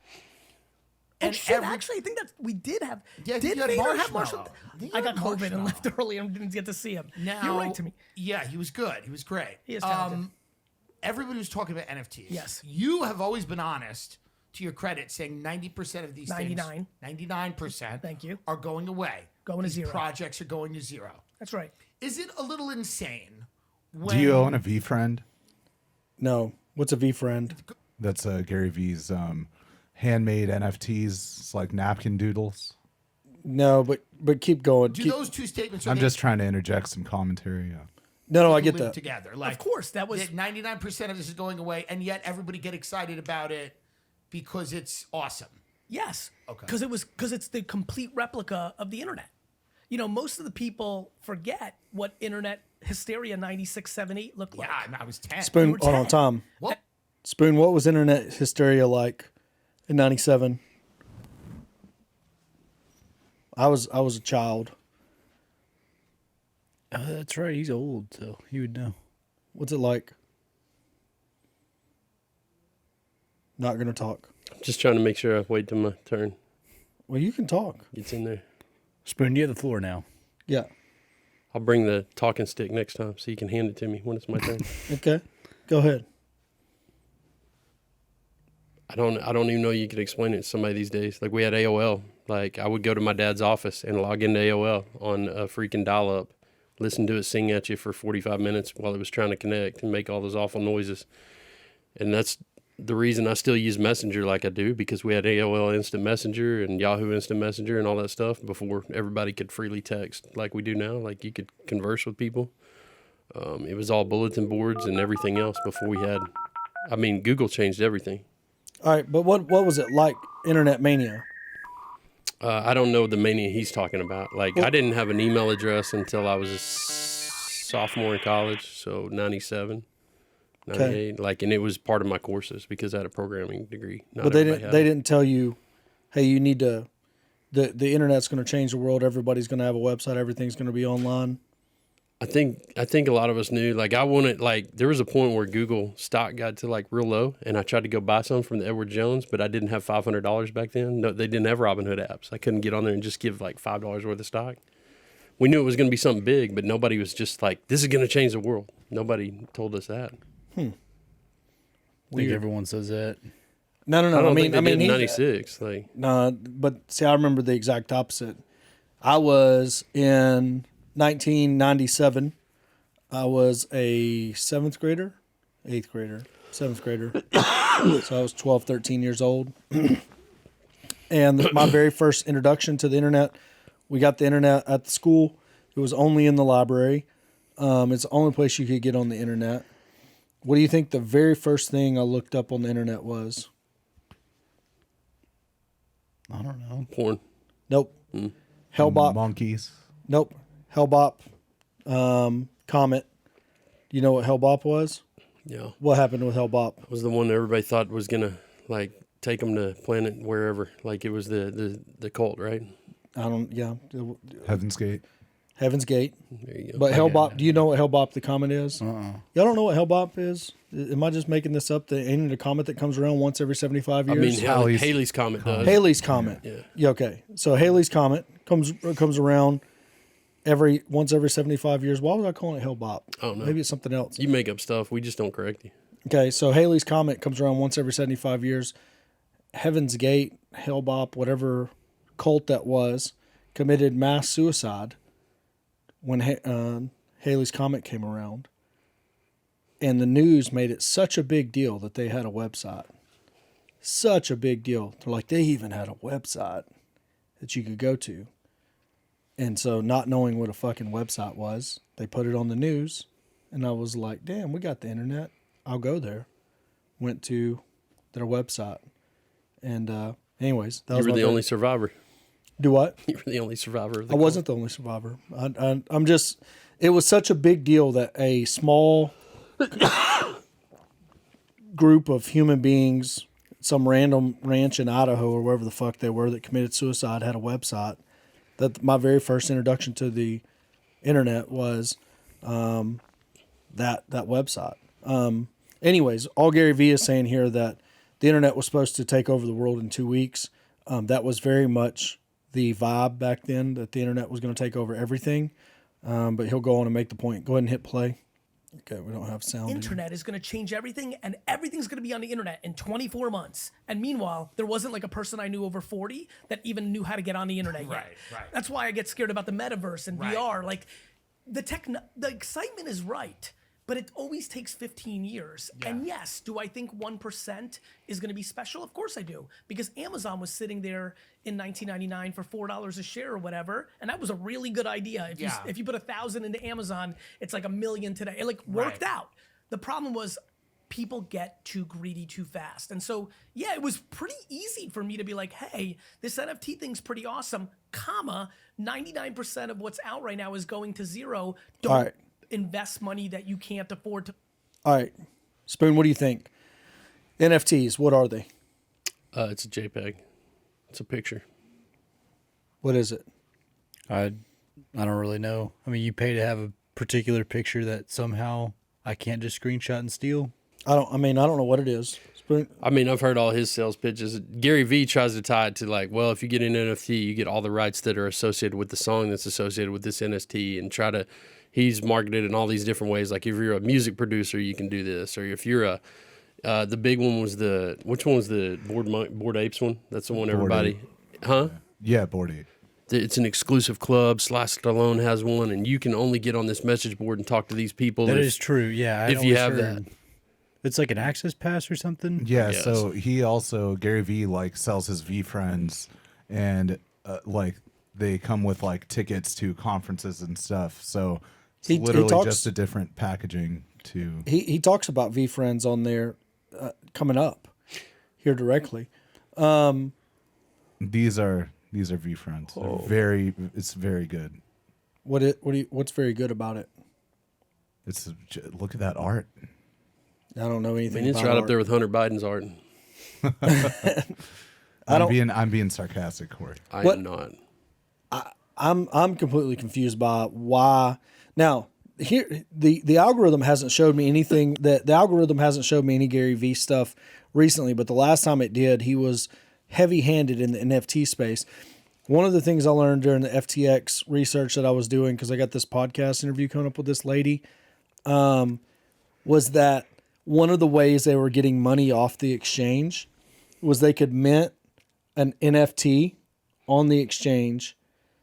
And shit! every- Actually, I think that we did have. Yeah, did you had Vader have Marshmallow. Marshall? I think I you got had COVID and Marshmallow. left early and didn't get to see him. Now, You're right to me. Yeah, he was good. He was great. He is talented. Everybody was talking about NFTs. Yes. You have always been honest, to your credit, saying 90% of these 99. things, 99%, Thank you. are going away. Going to These zero. projects are going to zero. That's right. Is it a little insane? When Do you own a Veefriend? No, what's a Veefriend? That's Gary V's handmade NFTs. It's like napkin doodles. No, but keep going. Do Keep, those two statements? I'm just trying to interject some commentary. no, I can get live that. together. Like, Of course, that was 99% of this is going away, and yet everybody get excited about it because it's awesome. yes. Okay. Because it's the complete replica of the internet. You know, most of the people forget what internet hysteria 96, 7, 8 looked like. Yeah, I was 10. Spoon, were hold on, 10. Tom. What? Spoon, what was internet hysteria like in '97? I was a child. That's right. He's old, so he would know. What's it like? Not gonna talk. I'm just trying to make sure I wait till my turn Well, you can talk. gets in there. Spoon, you have the floor now. Yeah. I'll bring the talking stick next time so you can hand it to me when it's my turn. Okay. Go ahead. I don't even know you could explain it to somebody these days. Like we had AOL. Like I would go to my dad's office and log into AOL on a freaking dial-up, listen to it sing at you for 45 minutes while it was trying to connect and make all those awful noises. And that's the reason I still use Messenger like I do, because we had AOL Instant Messenger and Yahoo Instant Messenger and all that stuff before everybody could freely text like we do now. Like you could converse with people. It was all bulletin boards and everything else before we had. I mean, Google changed everything. All right, but what was it like? Internet mania. I don't know the mania he's talking about. Like, I didn't have an email address until I was a sophomore in college, so 97, 98. Okay. Like, and it was part of my courses because I had a programming degree. Not But they everybody didn't. had They it. didn't tell you, hey, you need to. The internet's going to change the world. Everybody's going to have a website. Everything's going to be online. I think a lot of us knew. Like, I wanted, like, there was a point where Google stock got to like real low, and I tried to go buy some from the Edward Jones, but I didn't have $500 back then. No, they didn't have Robinhood apps. I couldn't get on there and just give like $5 worth of stock. We knew it was going to be something big, but nobody was just like, this is going to change the world. Nobody told us that. I think everyone says that. No. I don't I think they did in he- 96. Like, No, but see, I remember the exact opposite. I was in 1997. I was a 7th grader, 8th grader, 7th grader. So I was 12, 13 years old. And my very first introduction to the internet, we got the internet at the school. It was only in the library. It's the only place you could get on the internet. What do you think the very first thing I looked up on the internet was? I don't know. porn. Nope. Hale-Bopp. Monkeys. Nope. Hale-Bopp. Comet. You know what Hale-Bopp was? Yeah. What happened with Hale-Bopp? Was the one that everybody thought was going to like take them to planet wherever. Like it was the cult, right? Heaven's Gate. Heaven's Gate. There you go. But Hale-Bopp, do you know what Hale-Bopp the comet is? Uh-uh. Y'all don't know what Hale-Bopp is? Am I just making this up? Ain't it a comet that comes around once every 75 I years? mean, Halley's- Haley's Comet does. Halley's Comet. Yeah. Okay. So Halley's Comet comes around once every 75 years. Why was I calling it Hale-Bopp? I don't know. Maybe it's something else. You make up stuff. We just don't correct you. Okay, so Halley's Comet comes around once every 75 years. Heaven's Gate, Hale-Bopp, whatever cult that was, committed mass suicide when Halley's Comet came around. And the news made it such a big deal that they had a website. Such a big deal. They're like, they even had a website that you could go to. And so not knowing what a fucking website was, they put it on the news. And I was like, damn, we got the internet. I'll go there. Went to their website. And anyways, that You was were my the very- only survivor. Do what? You were the only survivor of the I wasn't the only survivor. I'm just, it was such a big deal that a small group of human beings, some random ranch in Idaho or wherever the fuck they were that committed suicide had a website. That my very first introduction to the internet was that website. Anyways, all Gary Vee is saying here that the internet was supposed to take over the world in 2 weeks. That was very much the vibe back then, that the internet was going to take over everything. But he'll go on and make the point. Go ahead and hit play. Okay, we don't have sound. Internet is going to change everything, and everything's going to be on the internet in 24 months. And meanwhile, there wasn't like a person I knew over 40 that even knew how to get on the internet yet. Right. That's why I get scared about the metaverse and Right. VR. Like the excitement is right, but it always takes 15 years. And yes, do I think 1% is going to be special? Of course I do, because Amazon was sitting there in 1999 for $4 a share or whatever, and that was a really good idea. If you put 1,000 into Amazon, it's like $1 million today. It like worked out. The problem was people get too greedy too fast. And so, yeah, it was pretty easy for me to be like, hey, this NFT thing's pretty awesome, 99% of what's out right now is going to zero. Don't invest money that you can't afford to. All right. Spoon, what do you think? NFTs, what are they? It's a JPEG. It's a picture. What is it? I don't really know. I mean, you pay to have a particular picture that somehow I can't just screenshot and steal. I don't know what it is. Spoon? I mean, I've heard all his sales pitches. Gary Vee tries to tie it to like, well, if you get an NFT, you get all the rights that are associated with the song that's associated with this NFT, and he's marketed in all these different ways. Like if you're a music producer, you can do this, or if you're the big one was which one was the Bored Apes one? That's the one everybody, huh? Yeah, Bored Ape. It's an exclusive club. Sly Stallone has one, and you can only get on this message board and talk to these people. That is true. Yeah, if you have that. It's like an access pass or something? Yeah, yes. So he also, Gary Vee, like, sells his Veefriends, and, like, they come with, like, tickets to conferences and stuff. So it's literally just a different packaging to... He talks about Veefriends on there coming up here directly. These are Veefriends. It's very good. What's very good about it? Look at that art. I don't know anything. I mean, it's about right art. up there with Hunter Biden's art. I'm being sarcastic, Corey. I'm not. I'm completely confused by why. Now, here the algorithm hasn't showed me anything the algorithm hasn't showed me any Gary Vee stuff recently, but the last time it did, he was heavy-handed in the NFT space. One of the things I learned during the FTX research that I was doing, because I got this podcast interview coming up with this lady, was that one of the ways they were getting money off the exchange was they could mint an NFT on the exchange,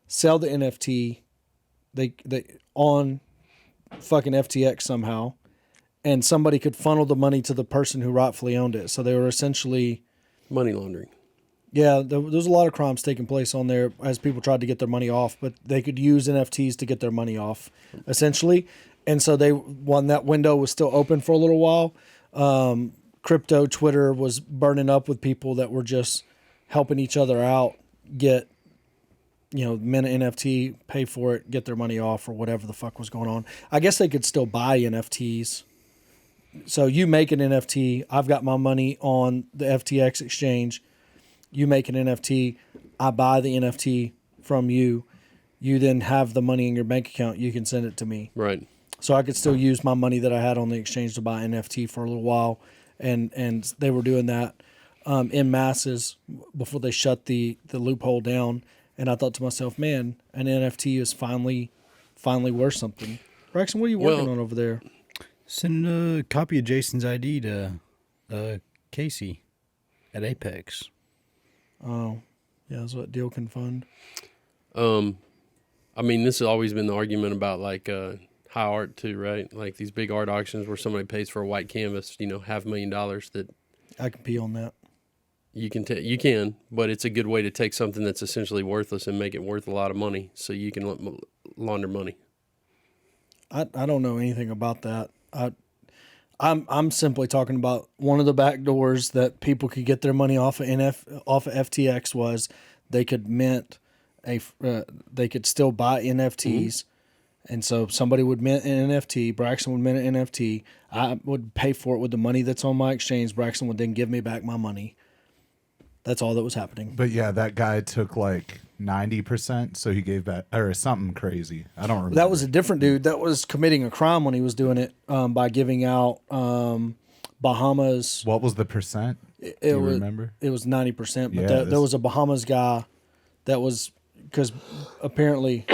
sell the NFT they on fucking FTX somehow, and somebody could funnel the money to the person who rightfully owned it. So they were essentially money laundering. Yeah, there was a lot of crimes taking place on there as people tried to get their money off, but they could use NFTs to get their money off, essentially. And so when that window was still open for a little while, crypto Twitter was burning up with people that were just helping each other out, get, mint an NFT, pay for it, get their money off, or whatever the fuck was going on. I guess they could still buy NFTs. So you make an NFT, I've got my money on the FTX exchange. You make an NFT, I buy the NFT from you. You then have the money in your bank account. You can send it to me. Right. So I could still use my money that I had on the exchange to buy NFT for a little while. And they were doing that in masses before they shut the loophole down. And I thought to myself, man, an NFT is finally worth something. Braxton, what are you working on over there? Send a copy of Jason's ID to Casey at Apex. Oh, yeah, that's what Deal can fund. I mean, this has always been the argument about like high art too, right? Like these big art auctions where somebody pays for a white canvas, $500,000 that I can pee on that. You can, but it's a good way to take something that's essentially worthless and make it worth a lot of money, so you can launder money. I don't know anything about that. I'm simply talking about one of the back doors that people could get their money off of FTX was they could mint they could still buy NFTs, and so somebody would mint an NFT. Braxton would mint an NFT. I would pay for it with the money that's on my exchange. Braxton would then give me back my money. That's all that was happening. But yeah, that guy took like 90%, so he gave back or something crazy. I don't remember. That was a different dude that was committing a crime when he was doing it by giving out Bahamas. What was the percent? Do you remember? It was 90%, but there was a Bahamas guy that was, because apparently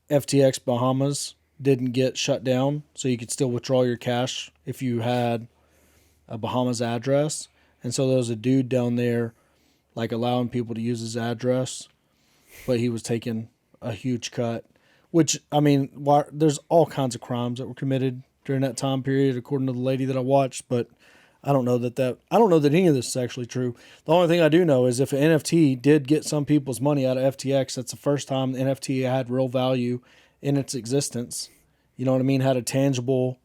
FTX Bahamas didn't get shut down, so you could still withdraw your cash if you had a Bahamas address. And so there was a dude down there, like, allowing people to use his address, but he was taking a huge cut. Which, I mean, there's all kinds of crimes that were committed during that time period, according to the lady that I watched. But I don't know that any of this is actually true. The only thing I do know is if an NFT did get some people's money out of FTX, that's the first time the NFT had real value in its existence. You know what I mean? Had a tangible,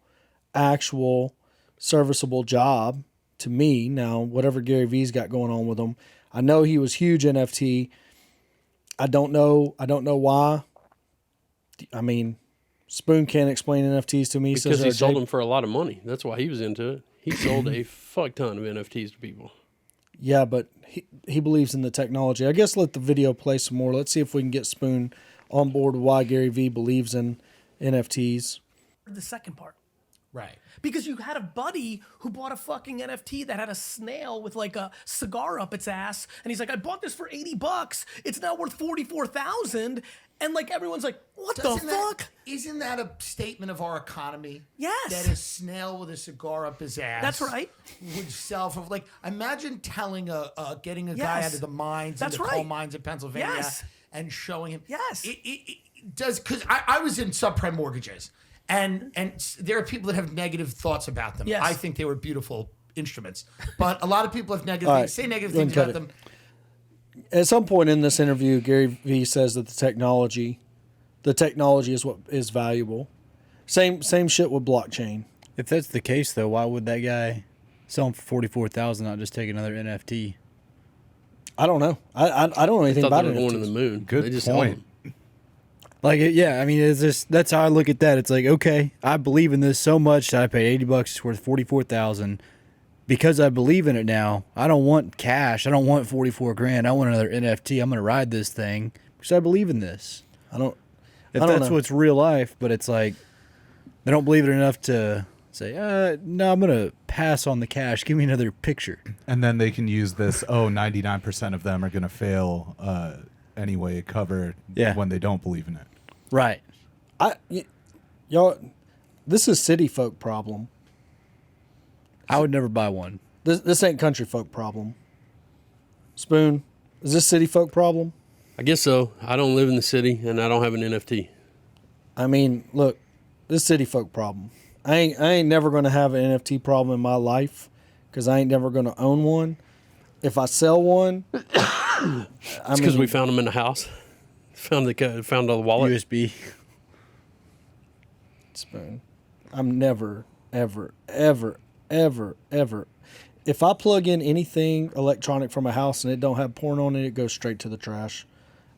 actual, serviceable job to me. Now, whatever Gary Vee's got going on with him, I know he was huge NFT. I don't know why. I mean, Spoon can't explain NFTs to me. Because he sold them for a lot of money. That's why he was into it. He sold a fuck ton of NFTs to people. Yeah, but he believes in the technology. I guess let the video play some more. Let's see if we can get Spoon on board with why Gary Vee believes in NFTs. The second part. Right. Because you had a buddy who bought a fucking NFT that had a snail with like a cigar up its ass, and he's like, "I bought this for $80. It's now worth $44,000." And like everyone's like, "What the fuck?" Isn't that a statement of our economy? Yes. That a snail with a cigar up his ass. That's right. Would sell for like. Imagine telling getting a guy out of the mines, That's the right. coal mines in Pennsylvania, Yes. and showing him. Yes. It does because I was in subprime mortgages. And there are people that have negative thoughts about them. Yes. I think they were beautiful instruments. But a lot of people have negative things, say negative things about them. At some point in this interview, Gary Vee says that the technology is what is valuable. Same shit with blockchain. If that's the case, though, why would that guy sell them for $44,000, not just take another NFT? I don't know. I don't know anything about it. Going to the moon. Good They just point. Like, yeah, I mean, it's just, that's how I look at that. It's like, okay, I believe in this so much that I paid $80. It's worth $44,000. Because I believe in it now, I don't want cash. I don't want 44 grand. I want another NFT. I'm going to ride this thing because I believe in this. If that's what's real life, but it's like, they don't believe it enough to say, no, I'm going to pass on the cash. Give me another picture. And then they can use this, 99% of them are going to fail anyway cover when they don't believe in it. Right. Y'all, this is city folk problem. I would never buy one. This ain't country folk problem. Spoon, is this city folk problem? I guess so. I don't live in the city, and I don't have an NFT. I mean, look, this city folk problem. I ain't never gonna have an NFT problem in my life because I ain't never gonna own one. If I sell one, it's because we found them in the house. Found the wallet. USB. Spoon. I'm never, ever, ever, ever, ever. If I plug in anything electronic from a house and it don't have porn on it, it goes straight to the trash.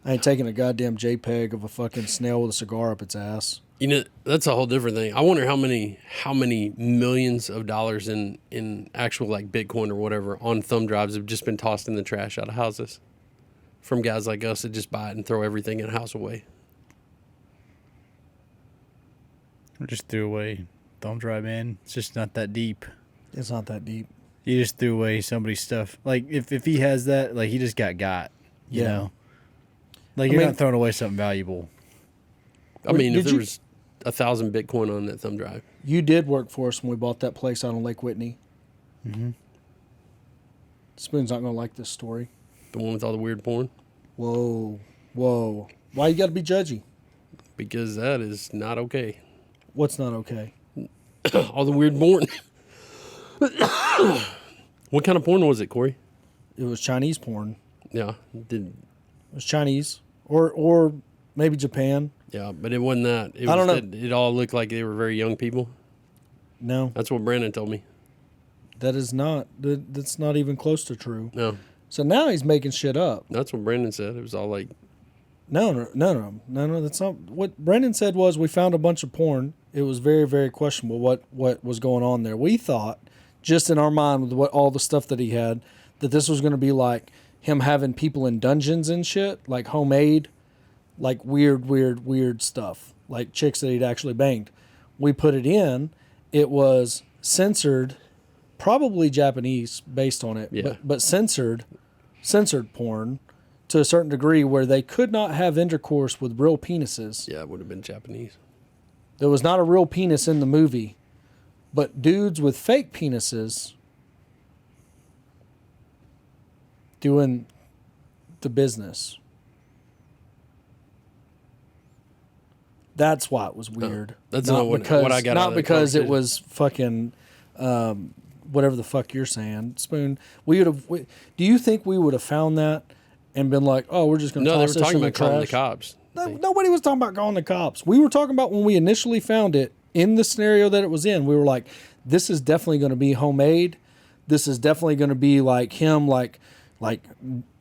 I ain't taking a goddamn JPEG of a fucking snail with a cigar up its ass. You know, that's a whole different thing. I wonder how many millions of dollars in actual like Bitcoin or whatever on thumb drives have just been tossed in the trash out of houses from guys like us that just buy it and throw everything in a house away. I just threw away thumb drive, man. It's just not that deep. It's not that deep. You just threw away somebody's stuff. Like if he has that, like he just got. You know, like you're not throwing away something valuable. I mean, if there was 1,000 Bitcoin on that thumb drive. You did work for us when we bought that place out on Lake Whitney. Mm-hmm. Spoon's not gonna like this story. The one with all the weird porn. Whoa. Why you got to be judgy? Because that is not okay. What's not okay? All the weird porn. What kind of porn was it, Corey? It was Chinese porn. Yeah. It was Chinese or maybe Japan. Yeah, but it wasn't that. I don't know. It all looked like they were very young people. No. That's what Brandon told me. That is not. That's not even close to true. No. So now he's making shit up. That's what Brandon said. It was all like... No. That's not what Brendan said. Was we found a bunch of porn. It was very, very questionable what was going on there. We thought, just in our mind with all the stuff that he had, that this was going to be like him having people in dungeons and shit, like homemade, like weird stuff, like chicks that he'd actually banged. We put it in. It was censored, probably Japanese based on it, but censored porn to a certain degree where they could not have intercourse with real penises. Yeah, it would have been Japanese. There was not a real penis in the movie, but dudes with fake penises doing the business. That's why it was weird. That's not what I got out Not of that because it conversation. was fucking whatever the fuck you're saying, Spoon. Do you think we would have found that and been like, oh, we're just going to No, they were toss this talking in the about calling the trash? cops. Nobody was talking about calling the cops. We were talking about when we initially found it in the scenario that it was in. We were like, this is definitely going to be homemade. This is definitely going to be like him, like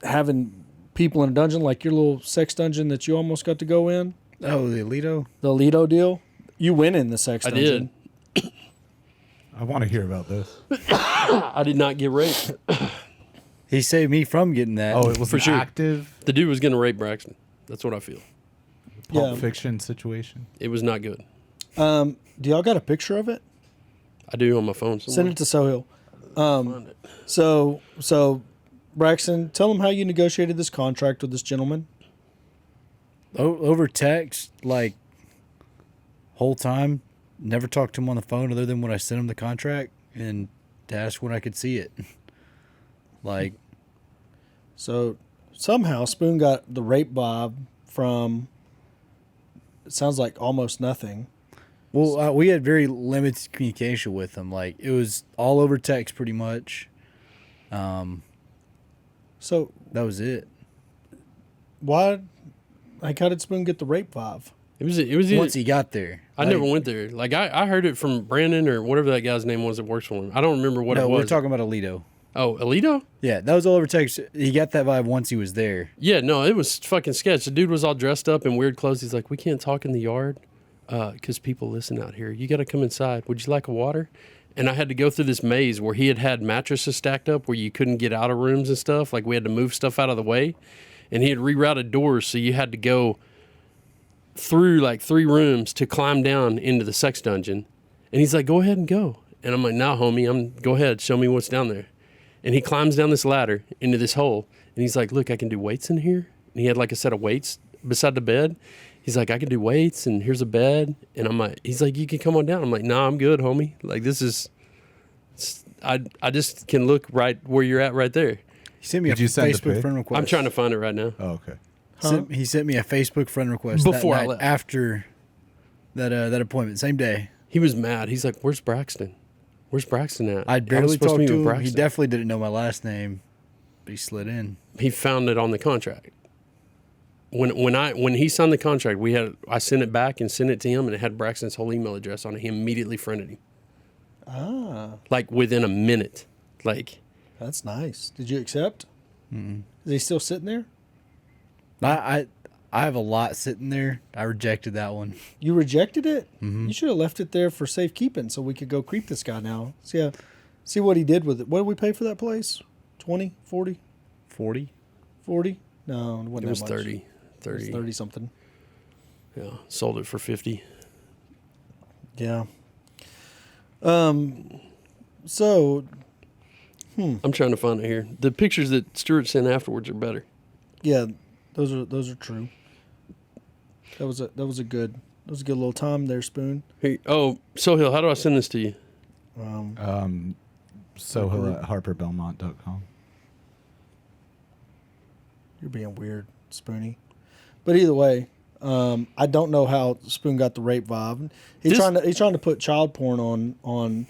having people in a dungeon, like your little sex dungeon that you almost got to go in. Oh, the Alito? The Alito deal. You went in the sex dungeon. did. I want to hear about this. I did not get raped. He saved me from getting that. Oh, it was For an sure. active The dude was going to rape Braxton. That's what I feel. Pulp Fiction situation. It was not good. Do y'all got a picture of it? I do on my phone somewhere. Send it to Sohail. Find it. So Braxton, tell him how you negotiated this contract with this gentleman. Over text, like, whole time. Never talked to him on the phone other than when I sent him the contract and to ask when I could see it. Like, So somehow Spoon got the rape vibe from, it sounds like almost nothing. well, we had very limited communication with him. Like, it was all over text pretty much. So That was it. why, like, how did Spoon get the rape vibe? It was Once he got there. I never went there. Like I heard it from Brandon or whatever that guy's name was that works for him. I don't remember what No, it was. we're talking about Alito. Oh, Alito? Yeah, that was all over text. He got that vibe once he was there. Yeah, no, it was fucking sketch. The dude was all dressed up in weird clothes. He's like, we can't talk in the yard because people listen out here. You got to come inside. Would you like a water? And I had to go through this maze where he had mattresses stacked up where you couldn't get out of rooms and stuff. Like we had to move stuff out of the way. And he had rerouted doors, so you had to go through like 3 rooms to climb down into the sex dungeon. And he's like, go ahead and go. And I'm like, nah, homie, go ahead. Show me what's down there. And he climbs down this ladder into this hole. And he's like, look, I can do weights in here. And he had like a set of weights beside the bed. He's like, I can do weights and here's a bed. And I'm like, he's like, you can come on down. I'm like, nah, I'm good, homie. Like this is, I just can look right where you're at right there. He sent me Did a you send the Facebook pic? friend request. I'm trying to find it right now. Oh, okay. He sent me a Facebook friend request Before that I night left. after that appointment, same day. He was mad. He's like, where's Braxton? Where's Braxton at? I was barely supposed talked meet to with him. He Braxton. definitely didn't know my last name, but he slid in. He found it on the contract. When he signed the contract, I sent it back and sent it to him, and it had Braxton's whole email address on it. He immediately friended him. Ah, Like within a minute. Like that's nice. Did you accept? Is he still sitting there? I have a lot sitting there. I rejected that one. You rejected it? You should have left it there for safekeeping so we could go creep this guy now. See what he did with it. What did we pay for that place? 20, 40, 40? 40? No, it wasn't it was that much. 30. It was 30. 30 something. Yeah. Sold it for 50. Yeah. So, I'm trying to find it here. The pictures that Stuart sent afterwards are better. yeah, those are true. That was a good little time there, Spoon. Hey, Sohail, how do I send this to you? Sohail at harperbelmont.com. You're being weird, Spoony. But either way, I don't know how Spoon got the rape vibe. He's trying to put child porn on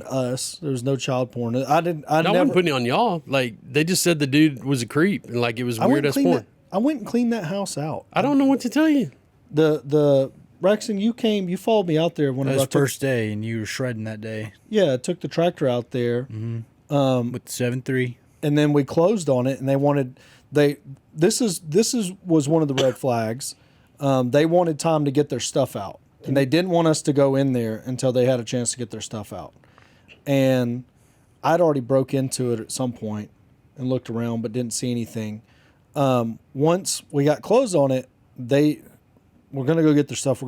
us. There was no child porn. I wasn't putting it on y'all. Like they just said the dude was a creep and like it was weird as porn. I went and cleaned that house out. I don't know what to tell you. The Braxton, you followed me out there when That was first day, and you were shredding that day. Yeah, I took the tractor out there. With the 7.3. And then we closed on it, and this was one of the red flags. They wanted time to get their stuff out, and they didn't want us to go in there until they had a chance to get their stuff out. And I'd already broke into it at some point and looked around, but didn't see anything. Once we got closed on it, they were going to go get their stuff.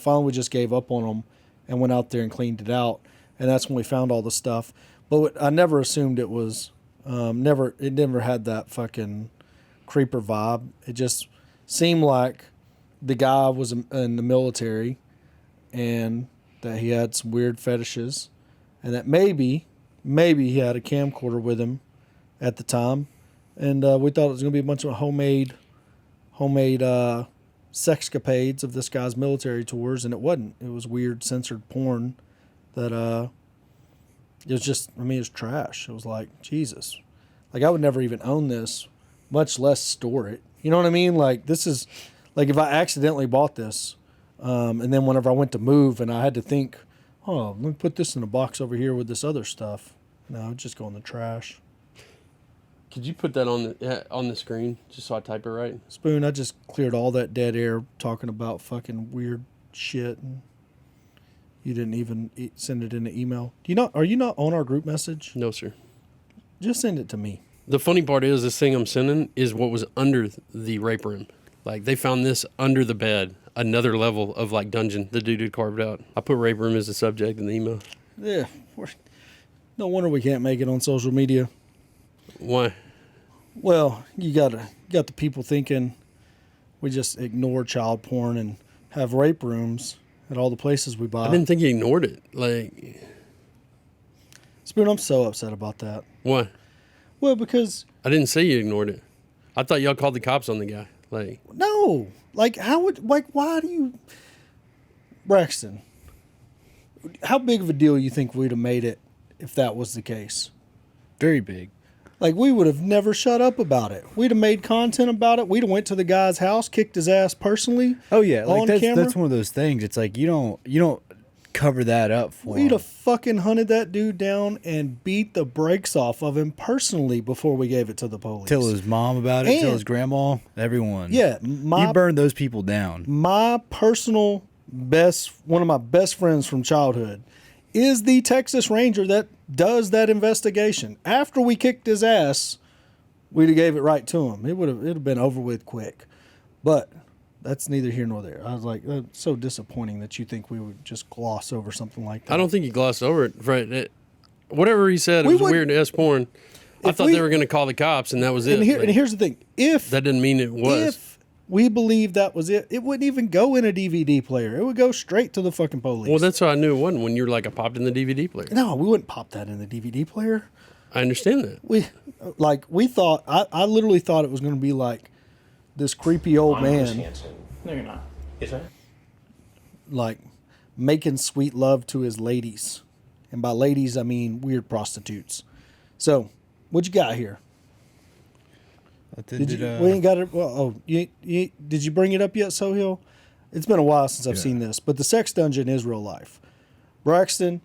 Finally, we just gave up on them and went out there and cleaned it out. And that's when we found all the stuff. But I never assumed it was, it never had that fucking creeper vibe. It just seemed like the guy was in the military and that he had some weird fetishes and that maybe he had a camcorder with him at the time. And we thought it was going to be a bunch of homemade sexcapades of this guy's military tours, and it wasn't. It was weird censored porn that it was just, I mean, it was trash. It was like, Jesus. Like, I would never even own this, much less store it. You know what I mean? Like, this is, like, if I accidentally bought this, and then whenever I went to move and I had to think, oh, let me put this in a box over here with this other stuff. No, it'd just go in the trash. Could you put that on the screen just so I type it right? Spoon, I just cleared all that dead air talking about fucking weird shit, and you didn't even send it in an email. Are you not on our group message? No, sir. Just send it to me. The funny part is this thing I'm sending is what was under the rape room. Like, they found this under the bed, another level of, like, dungeon the dude had carved out. I put rape room as the subject in the email. Yeah. No wonder we can't make it on social media. Why? Well, you got the people thinking we just ignore child porn and have rape rooms at all the places we buy. I didn't think he ignored it. Like, Spoon, I'm so upset about that. Why? Well, because I didn't say you ignored it. I thought y'all called the cops on the guy. Like, no. Like, why do you, Braxton, how big of a deal you think we'd have made it if that was the case? Very big. Like, we would have never shut up about it. We'd have made content about it. We'd have went to the guy's house, kicked his ass personally. Oh yeah, like on camera. that's one of those things. It's like you don't cover that up for We'd him. have fucking hunted that dude down and beat the brakes off of him personally before we gave it to the police. Tell his mom about it. And- Tell his grandma. Everyone. Yeah, You burned those people down. my personal one of my best friends from childhood is the Texas Ranger that does that investigation. After we kicked his ass, we'd have gave it right to him. It'd have been over with quick. But that's neither here nor there. I was like, that's so disappointing that you think we would just gloss over something like that. I don't think he glossed over it. Right? Whatever he said, it was weird as porn. I thought they were going to call the cops, and that was it. And here's the thing: that didn't mean it was. If we believe that was it, it wouldn't even go in a DVD player. It would go straight to the fucking police. Well, that's how I knew it wasn't when you were like, I popped in the DVD player. No, we wouldn't pop that in the DVD player. I understand that. We thought, I literally thought it was going to be like this creepy old man. No, you're not. Is that? Like making sweet love to his ladies. And by ladies, I mean weird prostitutes. So, what you got here? We ain't got it. Well, did you bring it up yet, Sohail? It's been a while since I've seen this, but the sex dungeon is real life. Braxton,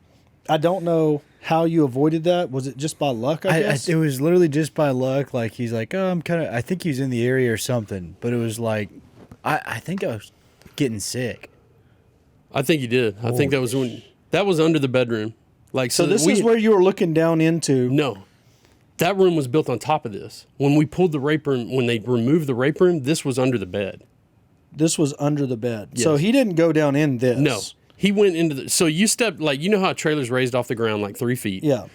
I don't know how you avoided that. Was it just by luck? I guess it was literally just by luck. Like he's like, oh, I think he's in the area or something. But it was like, I think I was getting sick. I think you did. I think that was under the bedroom. Like, so this is where you were looking down into. No. That room was built on top of this. When we pulled the rape room, when they removed the rape room, this was under the bed. This was under the bed. Yes. So he didn't go down in this. No. He went into so you stepped, like, you know how a trailer's raised off the ground like 3 feet? Yeah.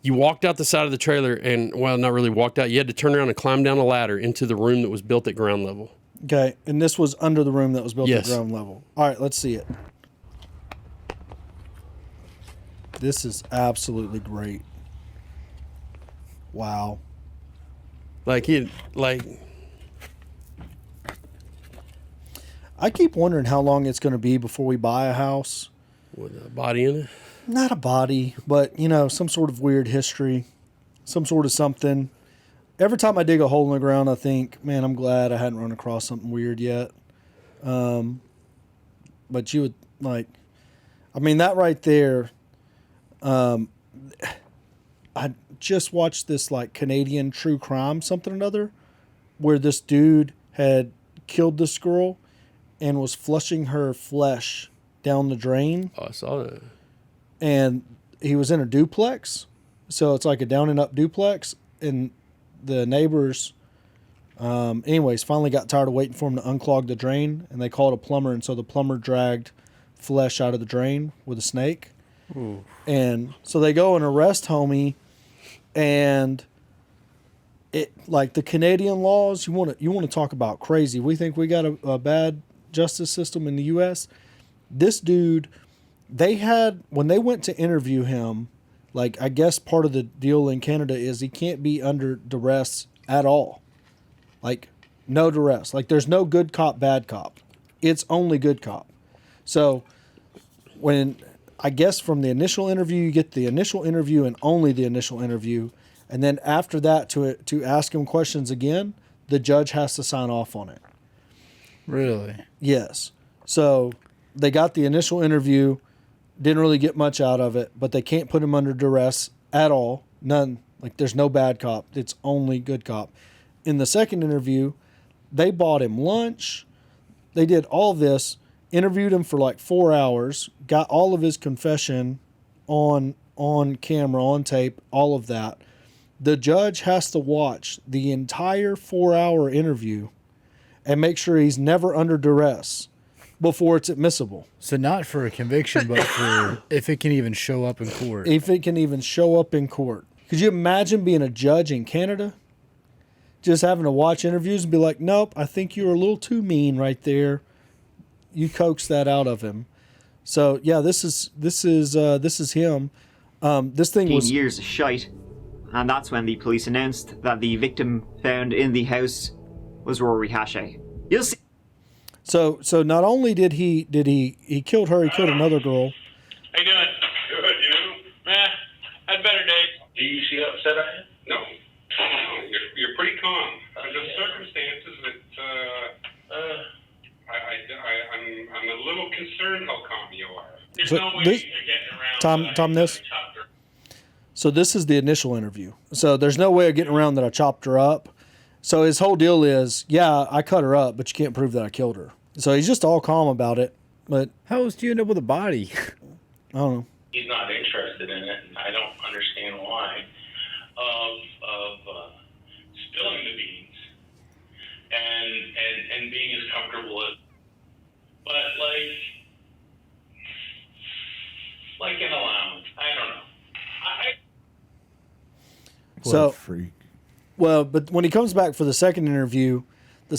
You walked out the side of the trailer and, well, not really walked out. You had to turn around and climb down a ladder into the room that was built at ground level. Okay. And this was under the room that was built Yes. at ground level. All right, let's see it. This is absolutely great. Wow. Like, I keep wondering how long it's going to be before we buy a house. With a body in it? Not a body, but, some sort of weird history, some sort of something. Every time I dig a hole in the ground, I think, man, I'm glad I hadn't run across something weird yet. But you would, that right there, I just watched this, Canadian true crime something or another, where this dude had killed this girl and was flushing her flesh down the drain. Oh, I saw that. And he was in a duplex. So it's like a down and up duplex. And the neighbors, finally got tired of waiting for him to unclog the drain. And they called a plumber. And so the plumber dragged flesh out of the drain with a snake. Ooh. And so they go and arrest homie. And it, the Canadian laws, you want to talk about crazy. We think we got a bad justice system in the U.S. This dude, when they went to interview him, I guess part of the deal in Canada is he can't be under duress at all. No duress. There's no good cop, bad cop. it's only good cop. So when I guess from the initial interview, you get the initial interview and only the initial interview. And then after that, to ask him questions again, the judge has to sign off on it. Really? Yes. So they got the initial interview, didn't really get much out of it, but they can't put him under duress at all. None. Like, there's no bad cop. It's only good cop. In the second interview, they bought him lunch. They did all this, interviewed him for like 4 hours, got all of his confession on camera, on tape, all of that. The judge has to watch the entire 4-hour interview and make sure he's never under duress before it's admissible. So not for a conviction, but for if it can even show up in court. If it can even show up in court. Could you imagine being a judge in Canada? Just having to watch interviews and be like, nope, I think you were a little too mean right there. You coaxed that out of him. So yeah, this is him. This thing 15 was years of shite, and that's when the police announced that the victim found in the house was Rory Hache. You'll see. So not only did he killed her, he killed another girl. How you doing? Good, you? Had a better day. Do you see how upset I am? No. You're pretty calm. The circumstances that I'm a little concerned how calm you are. There's So no way this- you're getting around. Tom, this. So this is the initial interview. So there's no way of getting around that I chopped her up. So his whole deal is, yeah, I cut her up, but you can't prove that I killed her. So he's just all calm about it. But how else do you end up with a body? I don't know. He's not interested in it, and I don't understand why. Of spilling the beans and being as comfortable as, but like in a lounge. I don't know. What a freak. Well, but when he comes back for the second interview, I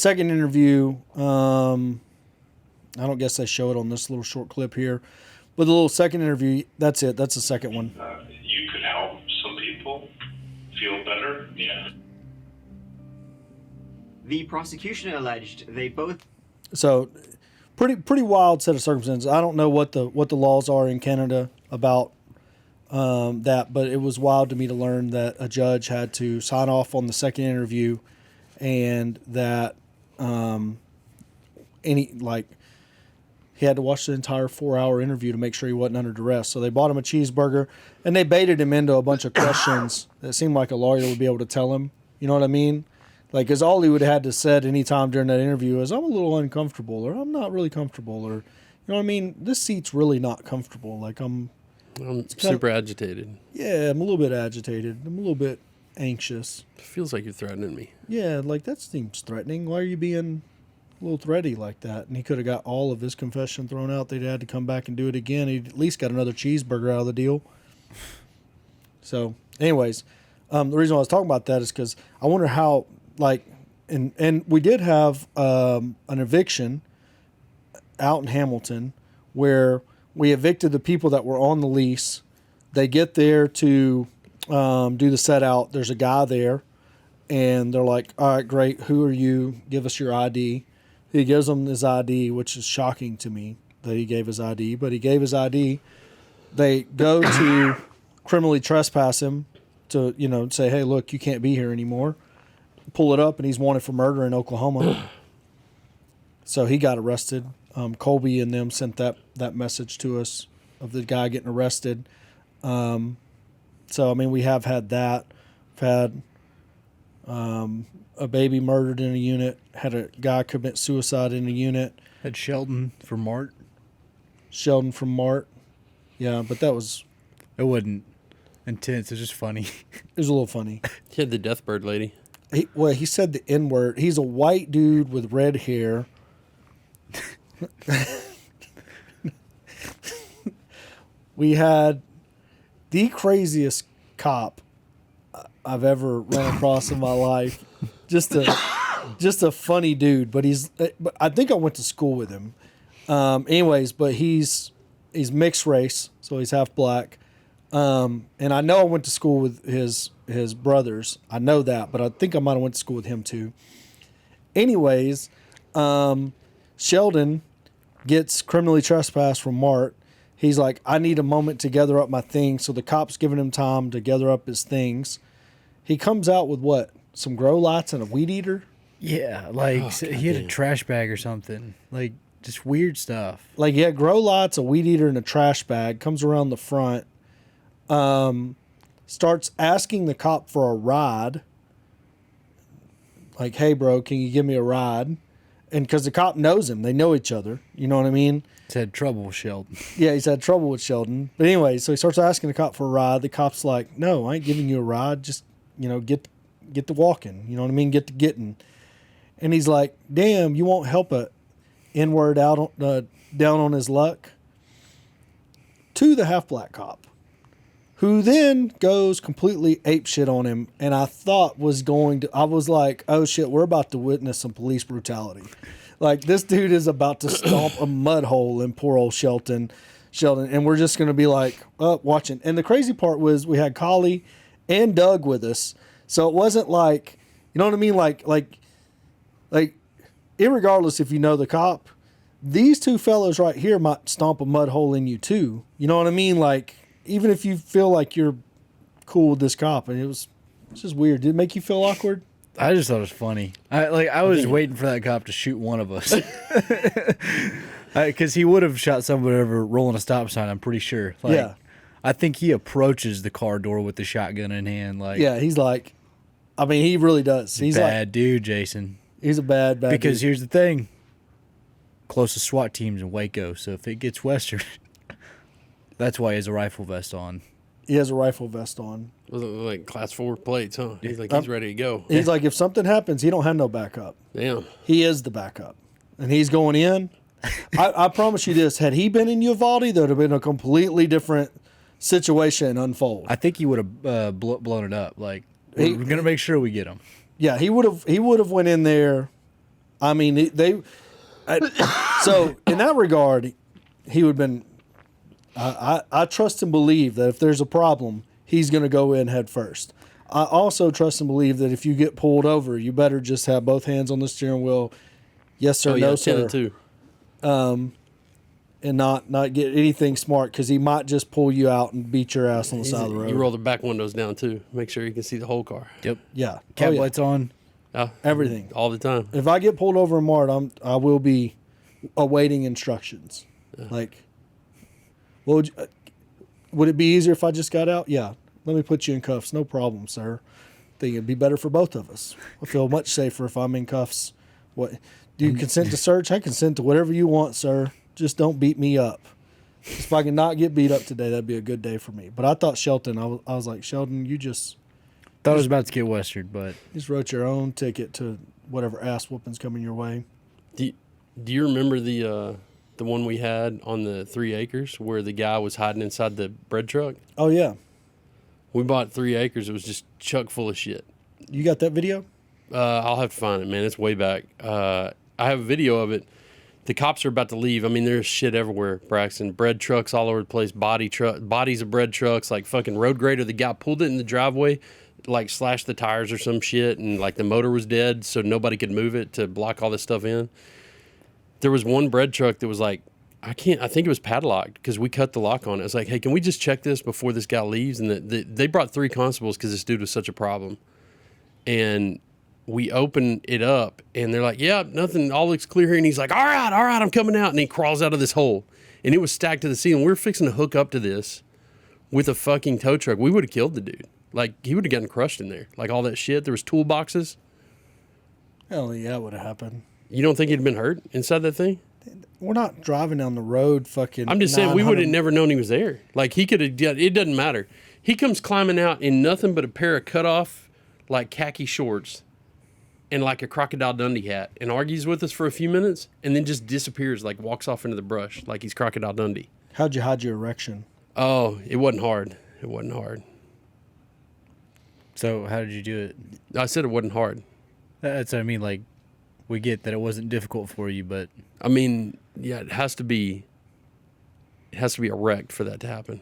don't guess they show it on this little short clip here, but the little second interview, that's it. That's the second one. You could help some people feel better. Yeah. The prosecution alleged they both. So, pretty wild set of circumstances. I don't know what the laws are in Canada about that, but it was wild to me to learn that a judge had to sign off on the second interview, and that he had to watch the entire 4-hour interview to make sure he wasn't under duress. So they bought him a cheeseburger, and they baited him into a bunch of questions that seemed like a lawyer would be able to tell him. You know what I mean? Like, because all he would have had to said any time during that interview is, I'm a little uncomfortable, or I'm not really comfortable, or, you know what I mean? This seat's really not comfortable. Like, I'm super agitated. Yeah, I'm a little bit agitated. I'm a little bit anxious. It feels like you're threatening me. Yeah, like, that seems threatening. Why are you being a little thready like that? And he could have got all of his confession thrown out. They'd had to come back and do it again. He'd at least got another cheeseburger out of the deal. So, anyways, the reason why I was talking about that is because I wonder how, like, and we did have an eviction out in Hamilton where we evicted the people that were on the lease. They get there to do the set out. There's a guy there, and they're like, all right, great. Who are you? Give us your ID. He gives them his ID, which is shocking to me that he gave his ID, but he gave his ID. They go to criminally trespass him to, say, hey, look, you can't be here anymore. Pull it up, and he's wanted for murder in Oklahoma. So he got arrested. Colby and them sent that message to us of the guy getting arrested. So, I mean, we have had that. We've had a baby murdered in a unit, had a guy commit suicide in a unit. Had Sheldon from Mart. Yeah, but that was... It wasn't intense. It was just funny. It was a little funny. He had the death bird lady. He said the N-word. He's a white dude with red hair. We had the craziest cop I've ever run across in my life. Just a funny dude, but I think I went to school with him. Anyways, but he's mixed race, so he's half black. And I know I went to school with his brothers. I know that, but I think I might have went to school with him too. Anyways, Sheldon gets criminally trespassed from Mart. He's like, I need a moment to gather up my things. So the cop's giving him time to gather up his things. He comes out with what? Some grow lights and a weed eater? Yeah, like he had a trash bag or something. Like just weird stuff. Like, yeah, grow lights, a weed eater, and a trash bag. Comes around the front. Starts asking the cop for a ride. Like, hey, bro, can you give me a ride? And because the cop knows him. They know each other. You know what I mean? He's had trouble with Sheldon. Yeah, he's had trouble with Sheldon. But anyway, so he starts asking the cop for a ride. The cop's like, no, I ain't giving you a ride. Just, get to walking. You know what I mean? Get to getting. And he's like, damn, you won't help a N-word out down on his luck. To the half-black cop, who then goes completely apeshit on him, and I thought I was like, oh shit, we're about to witness some police brutality. Like, this dude is about to stomp a mud hole in poor old Sheldon, and we're just going to be like, watching. And the crazy part was we had Collie and Doug with us, so it wasn't like, you know what I mean? Like, irregardless if you know the cop, these two fellows right here might stomp a mud hole in you too. You know what I mean? Like, even if you feel like you're cool with this cop, and it's just weird. Did it make you feel awkward? I just thought it was funny. I was waiting for that cop to shoot one of us. Because he would have shot somebody over rolling a stop sign, I'm pretty sure. Like, yeah. I think he approaches the car door with the shotgun in hand. Like, yeah, he's like, I mean, he really does. He's bad dude, Jason. He's a bad because dude. Here's the thing. Closest SWAT team's in Waco, so if it gets Western, that's why he has a rifle vest on. He has a rifle vest on. Like class 4 plates, huh? He's like, he's ready to go. He's like, if something happens, he don't have no backup. Damn. He is the backup. And he's going in. I promise you this, had he been in Uvalde, there would have been a completely different situation unfold. I think he would have blown it up. Like, we're going to make sure we get him. Yeah, he would have went in there. I mean, so in that regard, he would have been, I trust and believe that if there's a problem, he's going to go in head first. I also trust and believe that if you get pulled over, you better just have both hands on the steering wheel. Yes, sir, no, sir. 10-2. And not get anything smart, because he might just pull you out and beat your ass on the side of the road. You roll the back windows down too. Make sure you can see the whole car. Yep. Yeah. Cab lights on. Everything. All the time. If I get pulled over in Mart, I will be awaiting instructions. Yeah. Like, would it be easier if I just got out? Yeah. Let me put you in cuffs. No problem, sir. I think it'd be better for both of us. I feel much safer if I'm in cuffs. What? Do you consent to search? I consent to whatever you want, sir. Just don't beat me up. If I can not get beat up today, that'd be a good day for me. But I thought Sheldon, I was like, Sheldon, you just... Thought I was about to get Western, but... You just wrote your own ticket to whatever ass whooping's coming your way. Do you remember the one we had on the 3 acres where the guy was hiding inside the bread truck? Oh, yeah. We bought 3 acres. It was just chock full of shit. You got that video? I'll have to find it, man. It's way back. I have a video of it. The cops are about to leave. I mean, there's shit everywhere, Braxton. Bread trucks all over the place, bodies of bread trucks, like fucking road grader. The guy pulled it in the driveway, like slashed the tires or some shit, and like the motor was dead, so nobody could move it to block all this stuff in. There was one bread truck that was like, I think it was padlocked because we cut the lock on it. It's like, hey, can we just check this before this guy leaves? And they brought 3 constables because this dude was such a problem. And we open it up, and they're like, yeah, nothing, all looks clear here. And he's like, all right, I'm coming out. And he crawls out of this hole. And it was stacked to the ceiling. We were fixing to hook up to this with a fucking tow truck. We would have killed the dude. Like, he would have gotten crushed in there. Like, all that shit. There was toolboxes. Hell yeah, it would have happened. You don't think he'd been hurt inside that thing? We're not driving down the road fucking... I'm just saying, we would have never known he was there. Like, he could have... It doesn't matter. He comes climbing out in nothing but a pair of cut-off, like, khaki shorts and, like, a Crocodile Dundee hat, and argues with us for a few minutes, and then just disappears, like, walks off into the brush like he's Crocodile Dundee. How'd you hide your erection? Oh, it wasn't hard. It wasn't hard. So, how did you do it? I said it wasn't hard. That's what I mean, like, we get that it wasn't difficult for you, but... I mean, yeah, it has to be erect for that to happen.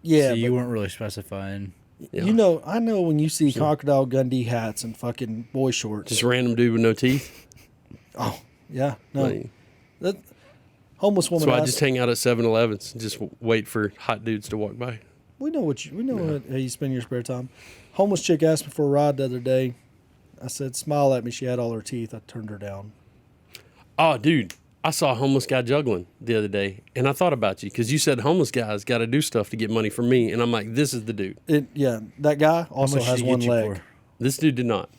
Yeah, so you weren't really specifying. Yeah. You know, I know when you see Crocodile Dundee hats and fucking boy shorts. Just random dude with no teeth. Oh, yeah. No. Like, Homeless woman. So I asked- just hang out at 7-Elevens and just wait for hot dudes to walk by. We know how you spend your spare time. Homeless chick asked me for a ride the other day. I said, smile at me. She had all her teeth. I turned her down. Oh, dude, I saw a homeless guy juggling the other day, and I thought about you because you said homeless guys got to do stuff to get money from me, and I'm like, this is the dude. That guy also has one leg. This dude did not.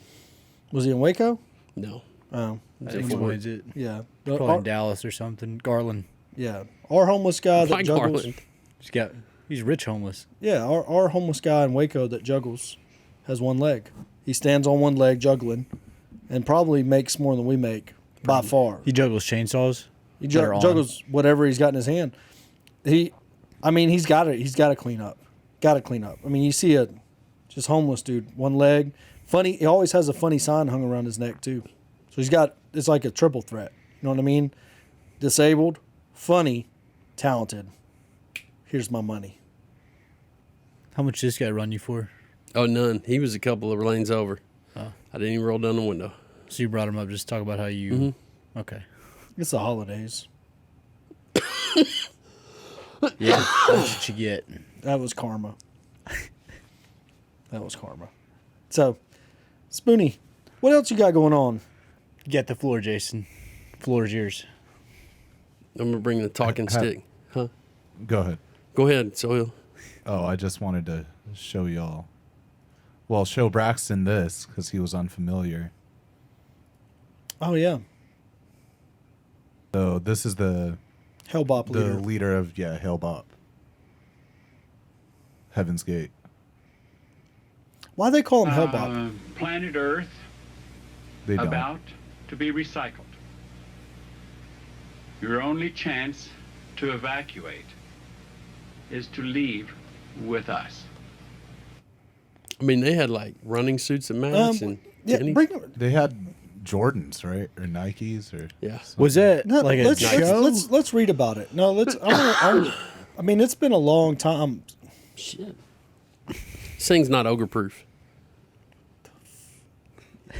Was he in Waco? No. Oh. I think is it? Yeah. Probably in Dallas or something. Garland. Yeah. Our homeless guy that Why juggles. Garland? He's rich homeless. Yeah, our homeless guy in Waco that juggles has one leg. He stands on one leg juggling and probably makes more than we make by far. He juggles chainsaws. He juggles whatever he's got in his hand. He's got to clean up. Got to clean up. I mean, you see a just homeless dude, one leg. Funny, he always has a funny sign hung around his neck too. So it's like a triple threat. You know what I mean? Disabled, funny, talented. Here's my money. How much this guy run you for? Oh, none. He was a couple of lanes over. Oh. I didn't even roll down the window. So you brought him up just to talk about how you... Mm-hmm. Okay. It's the holidays. Yeah, that's what you get. That was karma. That was karma. So, Spoonie, what else you got going on? Get the floor, Jason. Floor is yours. I'm going to bring the talking stick. Huh? Go ahead. Go ahead, Soil. Oh, I just wanted to show y'all. Well, show Braxton this because he was unfamiliar. Oh, yeah. So this is the Hale-Bopp leader. The leader of, Hale-Bopp. Heaven's Gate. Why they call him Hale-Bopp? Planet Earth They don't. about to be recycled. Your only chance to evacuate is to leave with us. I mean, they had like running suits and masks and tennies. They had Jordans, right, or Nikes, or Was that No, like a let's, show? let's read about it. No, let's. I mean, it's been a long time. Shit. This thing's not ogre proof.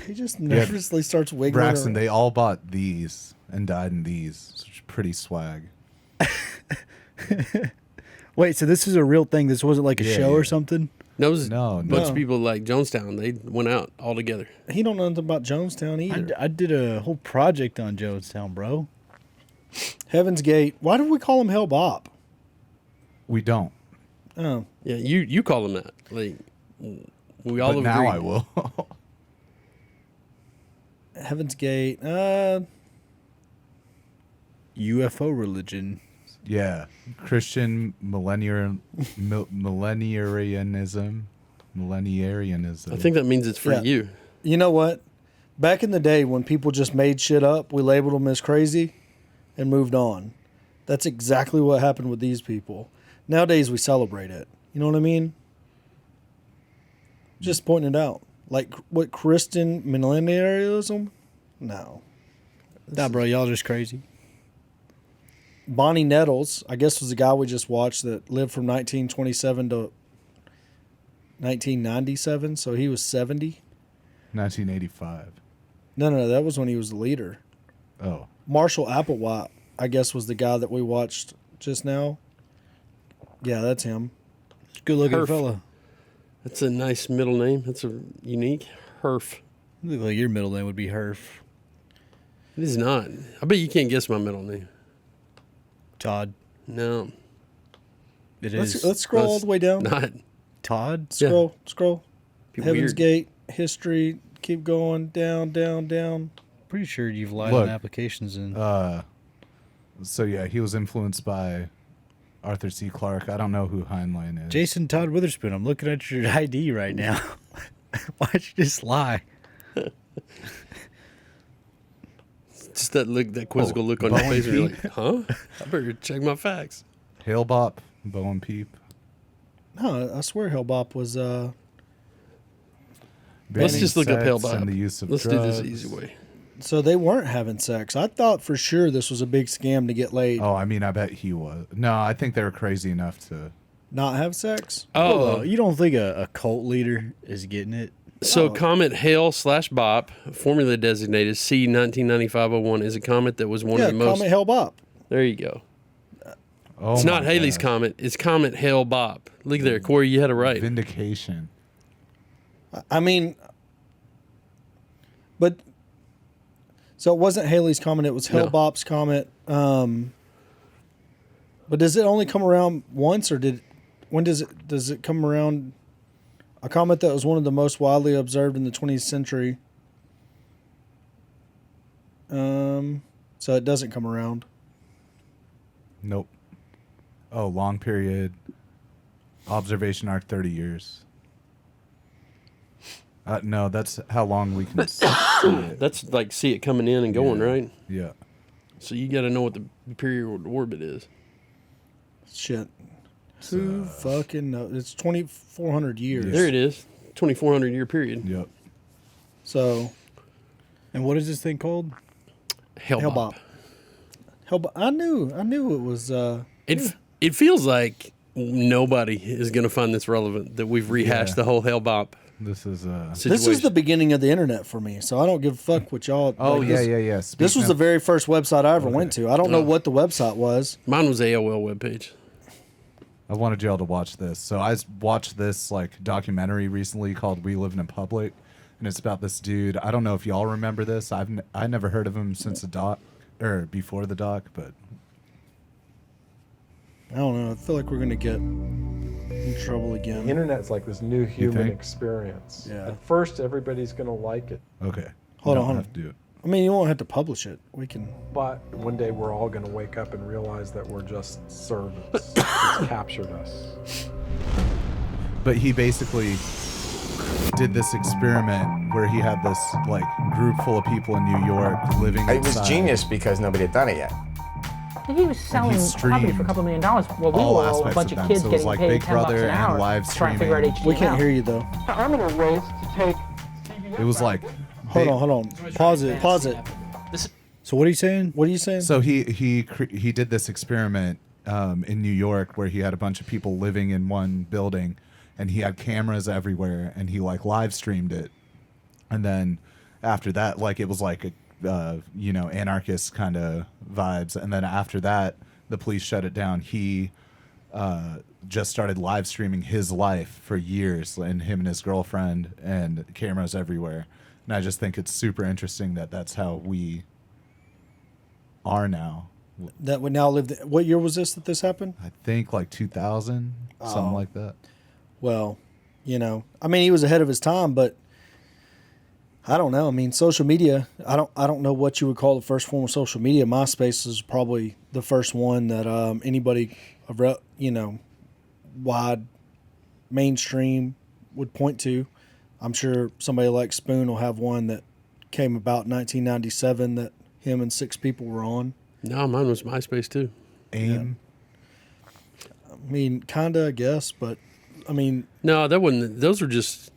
He just nervously starts wiggling. Braxton, around. they all bought these and died in these. It's pretty swag. Wait, so this is a real thing? This wasn't like a show or something? No, it was no, a bunch of people like Jonestown. They went out all together. He don't know nothing about Jonestown either. I did a whole project on Jonestown, bro. Heaven's Gate. Why do we call him Hale-Bopp? We don't. Oh, Yeah, you call them that. Like we all But agree. now I will. Heaven's Gate. UFO religion. Yeah, Christian millenniarism. Millenniarianism. I think that means it's for Yeah. you. You know what? Back in the day when people just made shit up, we labeled them as crazy and moved on. That's exactly what happened with these people. Nowadays we celebrate it. You know what I mean? Just pointing it out. Like what Christian millennialism? No. Nah, bro, y'all just crazy. Bonnie Nettles, I guess, was the guy we just watched that lived from 1927 to 1997. So he was 70. 1985. No, that was when he was the leader. Oh. Marshall Applewhite, I guess, was the guy that we watched just now. Yeah, that's him. Good looking Herf. fella. That's a nice middle name. That's a unique Herf. Look like your middle name would be Herf. It is not. I bet you can't guess my middle name. Todd. No. It Let's is. scroll all the way down. Not. Todd? Scroll. Be Heaven's weird. Gate, history, keep going, down. Pretty sure you've lied Look, on applications and So yeah, he was influenced by Arthur C. Clarke. I don't know who Heinlein is. Jason Todd Witherspoon. I'm looking at your ID right now. Why'd you just lie? Just that look, that quizzical look on your face. Where you're like, huh? I better check my facts. Hale-Bopp, Bow and Peep. No, I swear Hale-Bopp was. Let's Banning just look up sex Hale-Bopp. and the use of Let's do this the drugs. easy way. So they weren't having sex. I thought for sure this was a big scam to get laid. Oh, I mean, I bet he was. No, I think they were crazy enough to. Not have sex? Oh, You don't think a cult leader is getting it? so comet Hale/Bop, formula designated C 1995-01, is a comet that was one Yeah, of the most. Comet Hale-Bopp. There you go. Oh, it's not my Halley's God. Comet. It's Comet Hale-Bopp. Look there, Corey. You had it right. Vindication. I mean, but so it wasn't Halley's Comet. It was Hale-Bopp's comet. But does it only come around once, or does it come around? A comet that was one of the most widely observed in the 20th century. So it doesn't come around. Nope. Oh, long period. Observation arc 30 years. No, that's how long we can see it. That's like see it coming in and going, right? Yeah. So you got to know what the period orbit is. Shit. Who fucking knows? It's 2,400 years. There it is. 2,400 year period. Yep. So. And what is this thing called? Hale-Bopp. Hale-Bopp. I knew it was. It feels like nobody is going to find this relevant that we've rehashed the whole Hale-Bopp. This is This is the beginning of the internet for me, so I don't give a fuck what y'all. Oh, like, yeah. This was the very first website I ever went to. I don't know what the website was. Mine was AOL webpage. I wanted y'all to watch this. So I watched this like documentary recently called "We Live in Public," and it's about this dude. I don't know if y'all remember this. I never heard of him since the doc or before the doc, but I don't know. I feel like we're gonna get in trouble again. The internet's like this new human think? experience. Yeah. At first, everybody's going to like it. okay. Hold Don't on. have to do it. I mean, you won't have to publish it. We can. But one day we're all going to wake up and realize that we're just servants. It's captured us. But he basically did this experiment where he had this like group full of people in New York living. It was inside. genius because nobody had done it yet. He was selling property for a couple $1 million. Well, we all were all a aspects bunch of of them. kids So it was getting like paid Big $10 Brother an hour and live trying to figure out HTML. We can't hear you though. I'm going to race to take. It was like Hold on. Pause it. So what are you saying? What are you saying? So he did this experiment in New York where he had a bunch of people living in one building, and he had cameras everywhere, and he like live streamed it, and then after that, like it was like a anarchist kind of vibes, and then after that, the police shut it down. He just started live streaming his life for years, and him and his girlfriend, and cameras everywhere, and I just think it's super interesting that that's how we are now. That would now live. What year was this that this happened? I think like 2000, something like that. Well, I mean, he was ahead of his time, but I don't know. I mean, social media. I don't know what you would call the first form of social media. MySpace is probably the first one that anybody, wide mainstream would point to. I'm sure somebody like Spoon will have one that came about in 1997 that him and 6 people were on. No, mine was MySpace too. AIM. I mean, kinda, I guess, but I mean, no, that wasn't. Those were just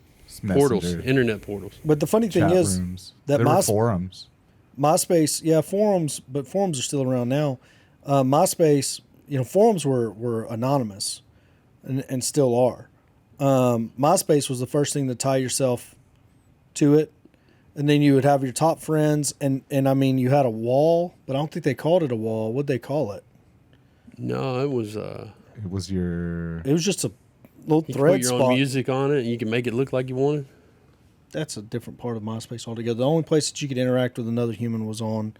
portals, internet portals. But the funny thing is that there were forums. MySpace, forums, but forums are still around now. MySpace, forums were anonymous, and still are. MySpace was the first thing to tie yourself to it. And then you would have your top friends, and I mean, you had a wall, but I don't think they called it a wall. What'd they call it? No, it was. It was your. It was just a little you thread could put your spot. own music on it, and you can make it look like you wanted. That's a different part of MySpace altogether. The only place that you could interact with another human was on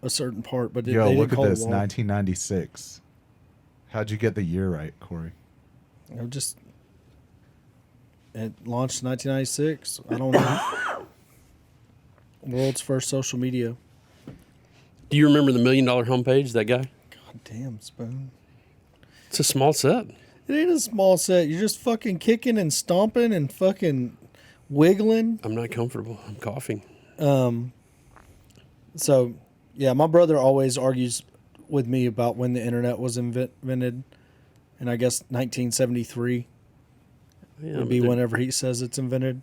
a certain part, but they Yo, didn't look at call this, it a wall. 1996. How'd you get the year right, Corey? It launched in 1996. I don't know. World's first social media. Do you remember the $1 Million homepage? That guy. God damn, Spoon. It's a small set. It ain't a small set. You're just fucking kicking and stomping and fucking wiggling. I'm not comfortable. I'm coughing. So, yeah, my brother always argues with me about when the internet was invented, and I guess 1973 would be whenever he says it's invented.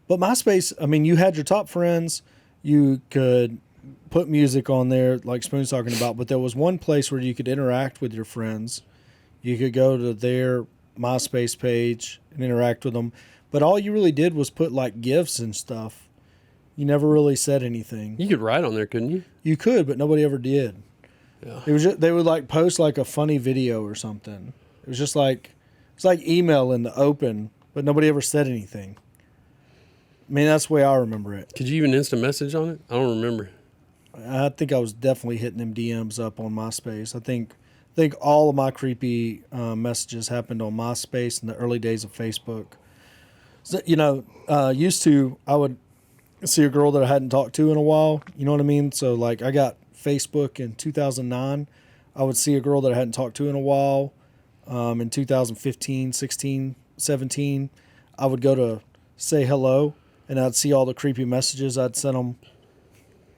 But MySpace, I mean, you had your top friends. You could put music on there, like Spoon's talking about, but there was one place where you could interact with your friends. You could go to their MySpace page and interact with them. But all you really did was put like GIFs and stuff. You never really said anything. You could write on there, couldn't you? You could, but nobody ever did. Yeah. It was just, they would like post like a funny video or something. It was just like it's like email in the open, but nobody ever said anything. I mean, that's the way I remember it. Could you even instant message on it? I don't remember. I think I was definitely hitting them DMs up on MySpace. I think all of my creepy messages happened on MySpace in the early days of Facebook. So, used to I would see a girl that I hadn't talked to in a while. You know what I mean? So like I got Facebook in 2009. I would see a girl that I hadn't talked to in a while. In 2015, 16, 17, I would go to say hello, and I'd see all the creepy messages I'd sent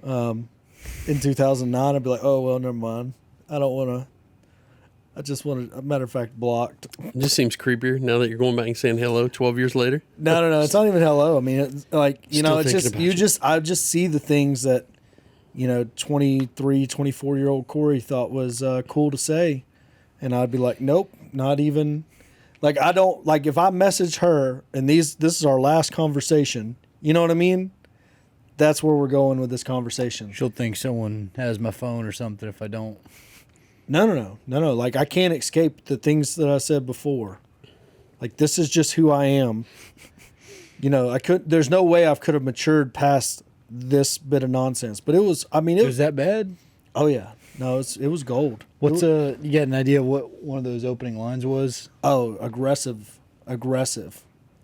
them. In 2009, I'd be like, oh, well, never mind. I don't want to. I just want to, a matter of fact, blocked. It just seems creepier now that you're going back and saying hello 12 years later. No. It's not even hello. I mean, it's like, Still it's just, thinking about I just see the things that, 23, 24-year-old Corey thought was cool to say. And I'd be like, nope, not even. Like, I don't, like, if I message her and this is our last conversation, you know what I mean? That's where we're going with this conversation. She'll think someone has my phone or something if I don't. No. Like, I can't escape the things that I said before. Like, this is just who I am. There's no way I could have matured past this bit of nonsense. But it was, it was that bad? Oh, yeah. No, it was gold. You got an idea what one of those opening lines was? Oh, aggressive.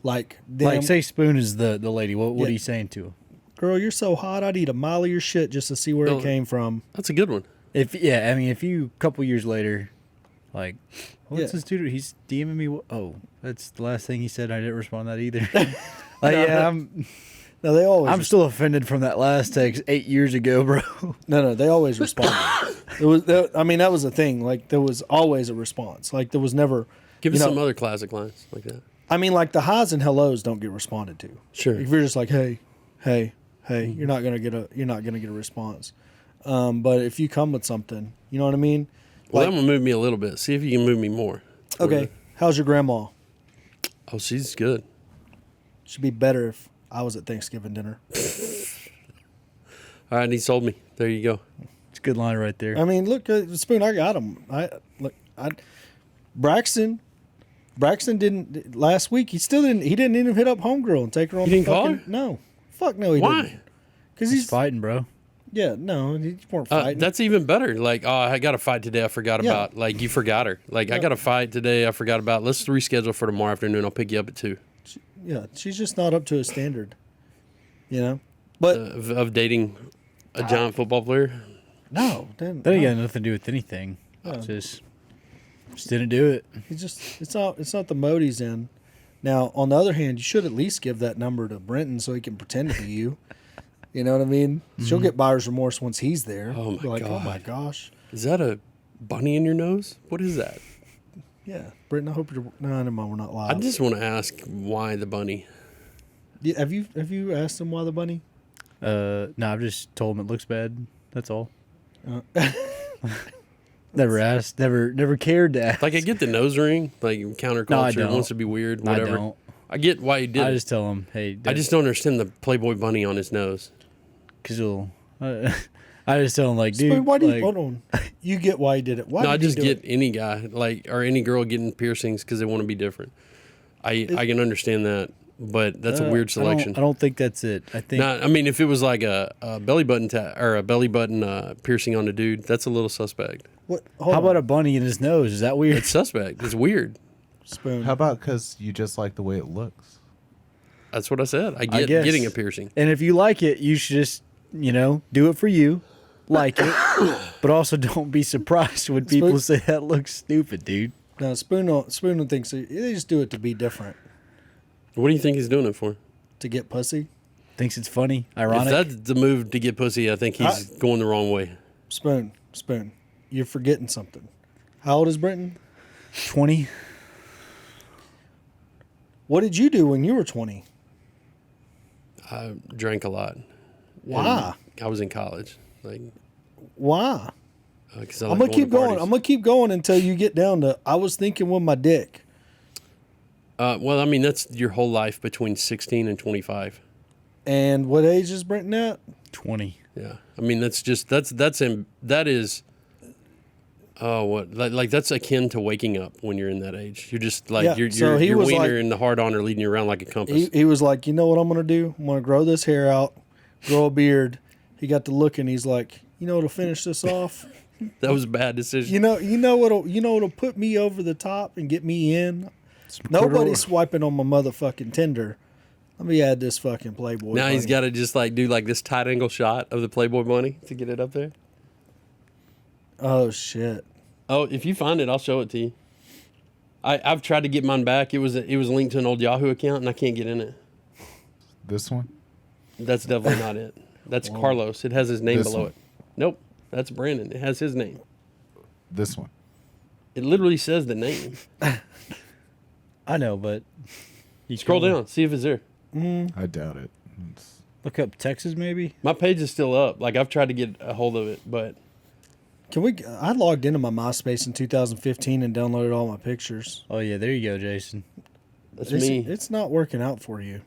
Like say Spoon is the lady. What are you saying to her? Girl, you're so hot, I'd eat a mile of your shit just to see where it came from. That's a good one. If you a couple years later, like, what's this dude? He's DMing me. Oh, that's the last thing he said. I didn't respond to that either. No, they always. I'm still offended from that last text 8 years ago, bro. No, they always responded. That was the thing. Like, there was always a response. Like, there was never. Give us some other classic lines like that. Like the highs and hellos don't get responded to. Sure. If you're just like, hey, you're not gonna get a response. But if you come with something, you know what I mean? Well, that will move me a little bit. See if you can move me more. Okay. How's your grandma? Oh, she's good. Should be better if I was at Thanksgiving dinner. All right, he sold me. There you go. It's a good line right there. Look, Spoon, I got him. Braxton didn't last week. He didn't even hit up homegirl and take her on. You didn't call her? No. Fuck no, he didn't. Why? Because he's fighting, bro. Yeah, no, you weren't fighting. That's even better. Like, oh, I got a fight today I forgot about. Like, you forgot her. Like, I got a fight today I forgot about. Let's reschedule for tomorrow afternoon. I'll pick you up at 2. Yeah, she's just not up to a standard. But of dating a giant football player? No. That ain't got nothing to do with anything. Just didn't do it. It's not the mode he's in. Now, on the other hand, you should at least give that number to Brenton so he can pretend to be you. You know what I mean? Mm-hmm. She'll get buyer's remorse once he's there. Oh, my God. Oh, my gosh. Is that a bunny in your nose? What is that? Yeah. Brenton, I hope you're... No, never mind. We're not live. I just want to ask why the bunny. Yeah, have you asked him why the bunny? No, I've just told him it looks bad. That's all. Never asked. Never cared to ask. Like, I get the nose ring. Like, counterculture wants to be weird. Whatever. I don't. I get why he did it. I just tell him, hey. I just don't understand the Playboy bunny on his nose. I just tell him, like, dude. Why do you, hold on. You get why he did it. Why no, I just get it? any guy, like, or any girl getting piercings because they want to be different. I can understand that, but that's a weird selection. I don't think that's it. I think. If it was like a belly button or a belly button piercing on a dude, that's a little suspect. What? How about a bunny in his nose? Is that weird? It's suspect. It's weird. Spoon. How about because you just like the way it looks? That's what I said. I get getting a piercing. And if you like it, you should just, do it for you. Like it. But also don't be surprised when people say that looks stupid, dude. No, Spoon thinks they just do it to be different. What do you think he's doing it for? To get pussy? Thinks it's funny, ironic. If that's the move to get pussy, I think he's going the wrong way. Spoon. You're forgetting something. How old is Brenton? 20. What did you do when you were 20? I drank a lot. Why? I was in college. Like, why? Because I'm gonna keep going. I'm gonna keep going until you get down to. I was thinking with my dick. Well, that's your whole life between 16 and 25. And what age is Brenton at? 20. Yeah, I mean that is. Oh, what like that's akin to waking up when you're in that age. You're just like your wiener and the hard on are leading you around like a compass. He was like, you know what I'm gonna do? I'm gonna grow this hair out, grow a beard. He got to looking. He's like, you know what'll finish this off? That was a bad decision. You know what'll put me over the top and get me in. Nobody's swiping on my motherfucking Tinder. Let me add this fucking Playboy. Now bunny. he's got to just like do like this tight angle shot of the Playboy bunny to get it up there. Oh shit. Oh, if you find it, I'll show it to you. I've tried to get mine back. It was linked to an old Yahoo account, and I can't get in it. This one? That's definitely not it. That's Carlos. It has his name below it. Nope, that's Brandon. It has his name. This one. It literally says the name. I know, but you scroll down, see if it's there. I doubt it. Look up Texas, maybe. My page is still up. Like I've tried to get a hold of it, but I logged into my MySpace in 2015 and downloaded all my pictures. Oh yeah, there you go, Jason. That's me. It's not working out for you.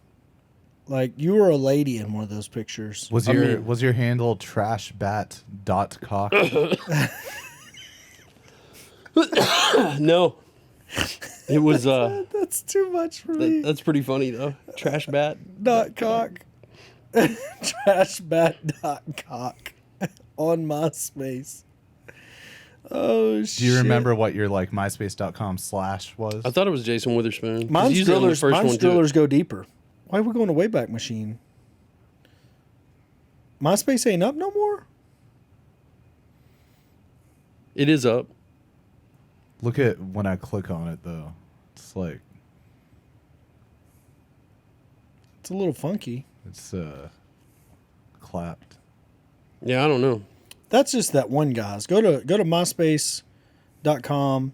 Like you were a lady in one of those pictures. Was your handle trashbat.cock? No. It was that's too much for me. That's pretty funny though. Trash bat. Dot cock. Trashbat.cock on MySpace. Oh shit. Do you remember what your like MySpace.com / was? I thought it was Jason Witherspoon. Mine's Drillers too. Go Deeper. Why are we going to Wayback Machine? MySpace ain't up no more? It is up. Look at when I click on it though. It's like it's a little funky. It's clapped. Yeah, I don't know. That's just that one, guys. Go to myspace.com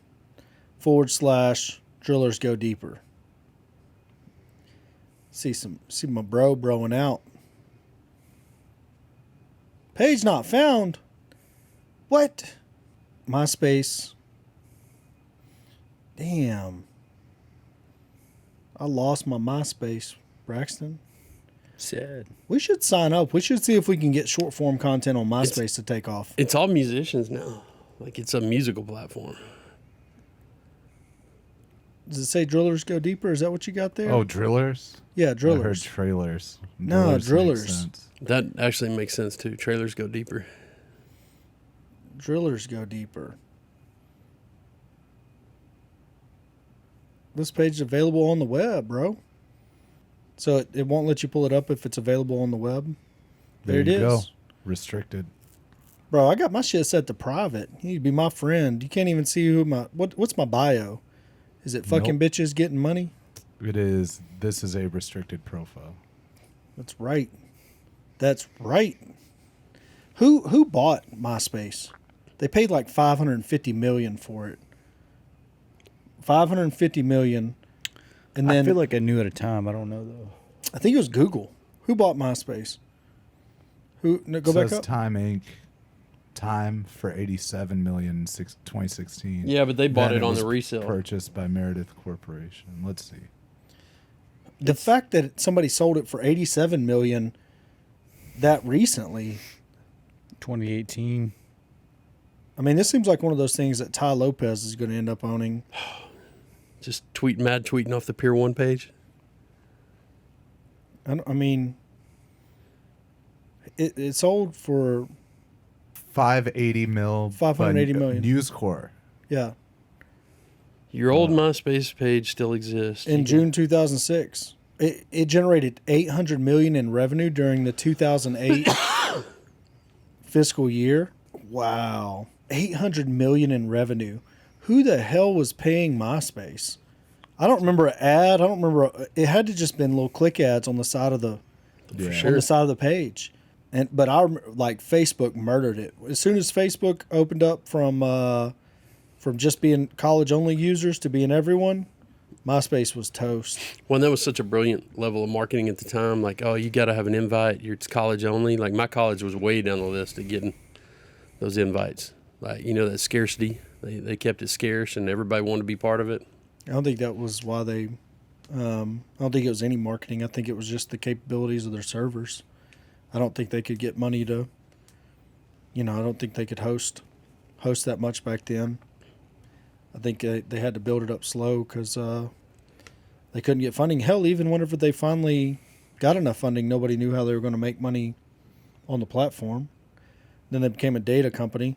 / Drillers Go Deeper. See my broing out. Page not found. What? MySpace. Damn. I lost my MySpace, Braxton. Sad. We should sign up. We should see if we can get short form content on MySpace to take off. It's all musicians now. Like it's a musical platform. Does it say Drillers Go Deeper? Is that what you got there? Oh, Drillers? Yeah, Drillers. I heard trailers. No, Drillers. Makes sense. That actually makes sense too. Trailers Go Deeper. Drillers Go Deeper. This page is available on the web, bro. So it won't let you pull it up if it's available on the web. There it is. Go. Restricted. Bro, I got my shit set to private. You need to be my friend. You can't even see who what's my bio? Is it fucking bitches getting money? It is. This is a restricted profile. That's right. That's right. Who bought MySpace? They paid like $550 million for it. $550 million. And then I feel like I knew at a time. I don't know though. I think it was Google. Who bought MySpace? Go back up. Time Inc. Time for $87 million in 2016. Yeah, but they bought Then it on was the resale. Purchased by Meredith Corporation. Let's see. The fact that somebody sold it for $87 million that recently, 2018. I mean, this seems like one of those things that Ty Lopez is going to end up owning. Just tweeting off the Pier 1 page. I mean, it sold for $580 million. News Corp. Yeah. Your old MySpace page still exists. In June 2006. It generated $800 million in revenue during the 2008 fiscal year. Wow. $800 million in revenue. Who the hell was paying MySpace? I don't remember an ad. I don't remember. It had to just been little click ads on the side of the on the side of the page. But Facebook murdered it. As soon as Facebook opened up from just being college only users to being everyone, MySpace was toast. Well, that was such a brilliant level of marketing at the time. Like, oh, you got to have an invite. It's college only. Like my college was way down the list of getting those invites. Like, that scarcity. They kept it scarce and everybody wanted to be part of it. I don't think that was why they I don't think it was any marketing. I think it was just the capabilities of their servers. I don't think they could get money to, I don't think they could host that much back then. I think they had to build it up slow because they couldn't get funding. Hell, even whenever they finally got enough funding, nobody knew how they were going to make money on the platform. Then they became a data company,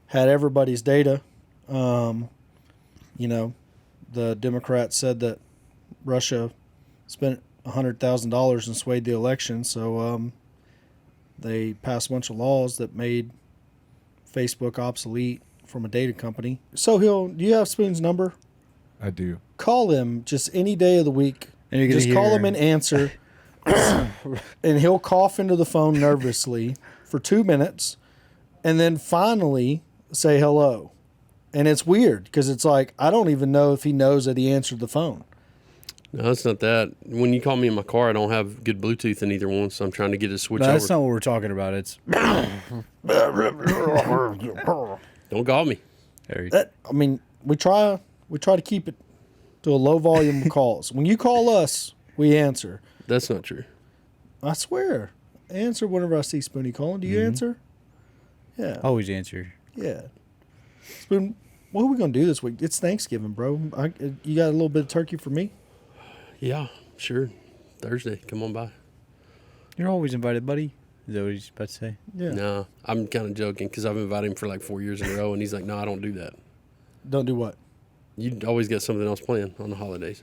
had everybody's data. The Democrats said that Russia spent $100,000 and swayed the election, so they passed a bunch of laws that made Facebook obsolete from a data company. So, do you have Spoon's number? I do. Call him just any day of the week. And you're just call him and answer. And he'll cough into the phone nervously for 2 minutes and then finally say hello. And it's weird because it's like, I don't even know if he knows that he answered the phone. No, it's not that. When you call me in my car, I don't have good Bluetooth in either one, so I'm trying to get it to switch over. That's not what we're talking about. It's don't call me. We try to keep it to a low volume of calls. When you call us, we answer. That's not true. I swear. I answer whenever I see Spoonie calling. Do you answer? Yeah. Always answer. Yeah. Spoon, what are we going to do this week? It's Thanksgiving, bro. You got a little bit of turkey for me? Yeah, sure. Thursday, come on by. You're always invited, buddy. Is that what he's about to say? Yeah. No, I'm kind of joking because I've invited him for like 4 years in a row, and he's like, no, I don't do that. Don't do what? You always got something else planned on the holidays.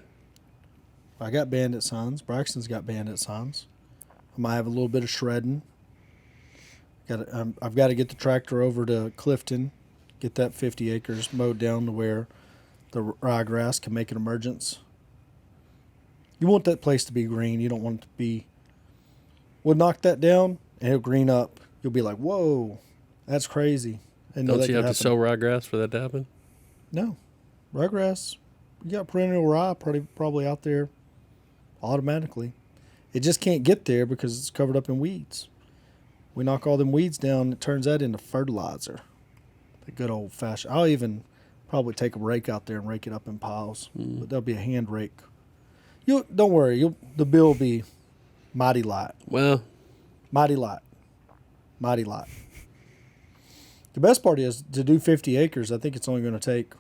I got bandit signs. Braxton's got bandit signs. I might have a little bit of shredding. I've got to get the tractor over to Clifton, get that 50 acres mowed down to where the ryegrass can make an emergence. You want that place to be green. You don't want it to be... We'll knock that down, and it'll green up. You'll be like, whoa, that's crazy. And Don't you have to sow ryegrass for that to happen? No. Ryegrass, you got perennial rye probably out there automatically. It just can't get there because it's covered up in weeds. We knock all them weeds down, it turns that into fertilizer. The good old fashioned. I'll even probably take a rake out there and rake it up in piles. But there'll be a hand rake. Don't worry, the bill will be mighty light. Well, mighty light. Mighty light. The best part is to do 50 acres, I think it's only going to take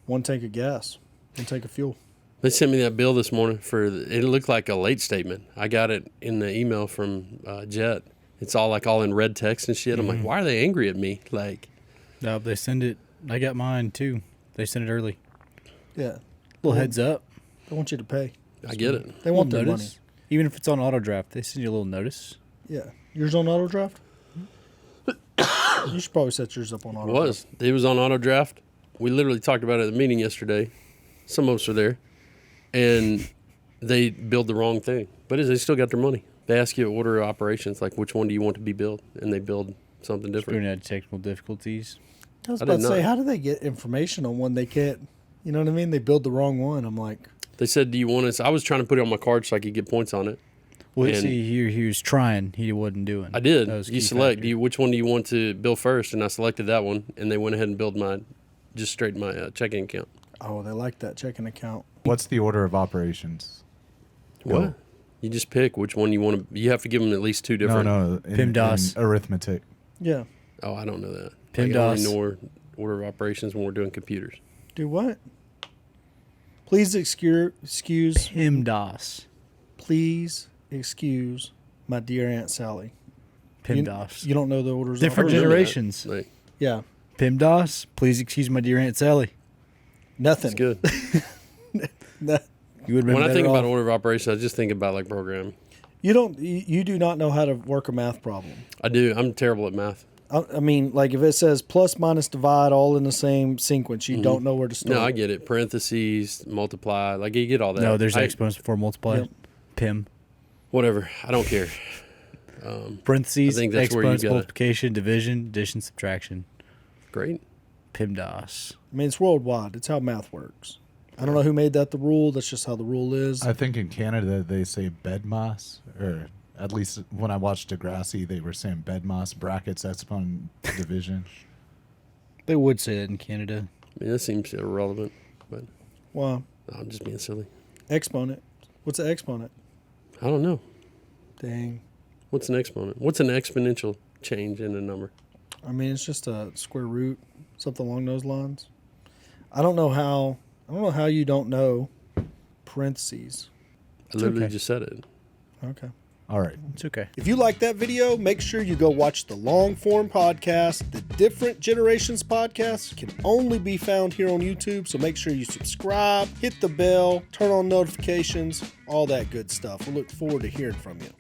1 tank of gas, 1 tank of fuel. They sent me that bill this morning it looked like a late statement. I got it in the email from Jet. It's all in red text and shit. I'm like, why are they angry at me? No, they send it. I got mine too. They send it early. Yeah. Little heads up. They want you to pay. I get it. They want their money. Even if it's on auto draft, they send you a little notice. Yeah. Yours on auto draft? You should probably set yours up on auto draft. It was on auto draft. We literally talked about it at the meeting yesterday. Some of us were there. And they billed the wrong thing. But they still got their money. They ask you order of operations, like which one do you want to be billed? And they build something different. Spoon had technical difficulties. I was about to say, how do they get information on one they can't? You know what I mean? They build the wrong one. I'm like... They said, do you want us? I was trying to put it on my card so I could get points on it. Well, see, he was trying. He wasn't doing. I did. You select. Which one do you want to bill first? And I selected that one, and they went ahead and billed my checking account. Oh, they like that checking account. What's the order of operations? What? You just pick which one you want to. You have to give them at least 2 different. No, PEMDAS. In arithmetic. Yeah. Oh, I don't know that. PEMDAS. I only know order of operations when we're doing computers. Do what? Please excuse PEMDAS. Please excuse my dear Aunt Sally. PEMDAS. You don't know the orders. Different generations. Yeah. PEMDAS. Please excuse my dear Aunt Sally. Nothing. That's good. You would have been when I think better about off. order of operations, I just think about programming. You do not know how to work a math problem. I do. I'm terrible at math. I mean, like if it says plus, minus, divide all in the same sequence, you don't know where to start. No, I get it. Parentheses, multiply. You get all that. No, there's exponents before multiply. Yep. PIM. Whatever. I don't care. Parentheses, I think that's where you exponents, gotta- multiplication, division, addition, subtraction. Great. PEMDAS. I mean, it's worldwide. It's how math works. I don't know who made that the rule. That's just how the rule is. I think in Canada they say bedmas, or at least when I watched Degrassi, they were saying bedmas, brackets, exponent, division. They would say that in Canada. I mean, that seems irrelevant, but Wow. I'm just being silly. Exponent. What's an exponent? I don't know. Dang. What's an exponent? What's an exponential change in a number? I mean, it's just a square root, something along those lines. I don't know how you don't know parentheses. I literally just said it. Okay. All right. It's okay. If you like that video, make sure you go watch the long form podcast. The Different Generations podcast can only be found here on YouTube. So make sure you subscribe, hit the bell, turn on notifications, all that good stuff. We look forward to hearing from you.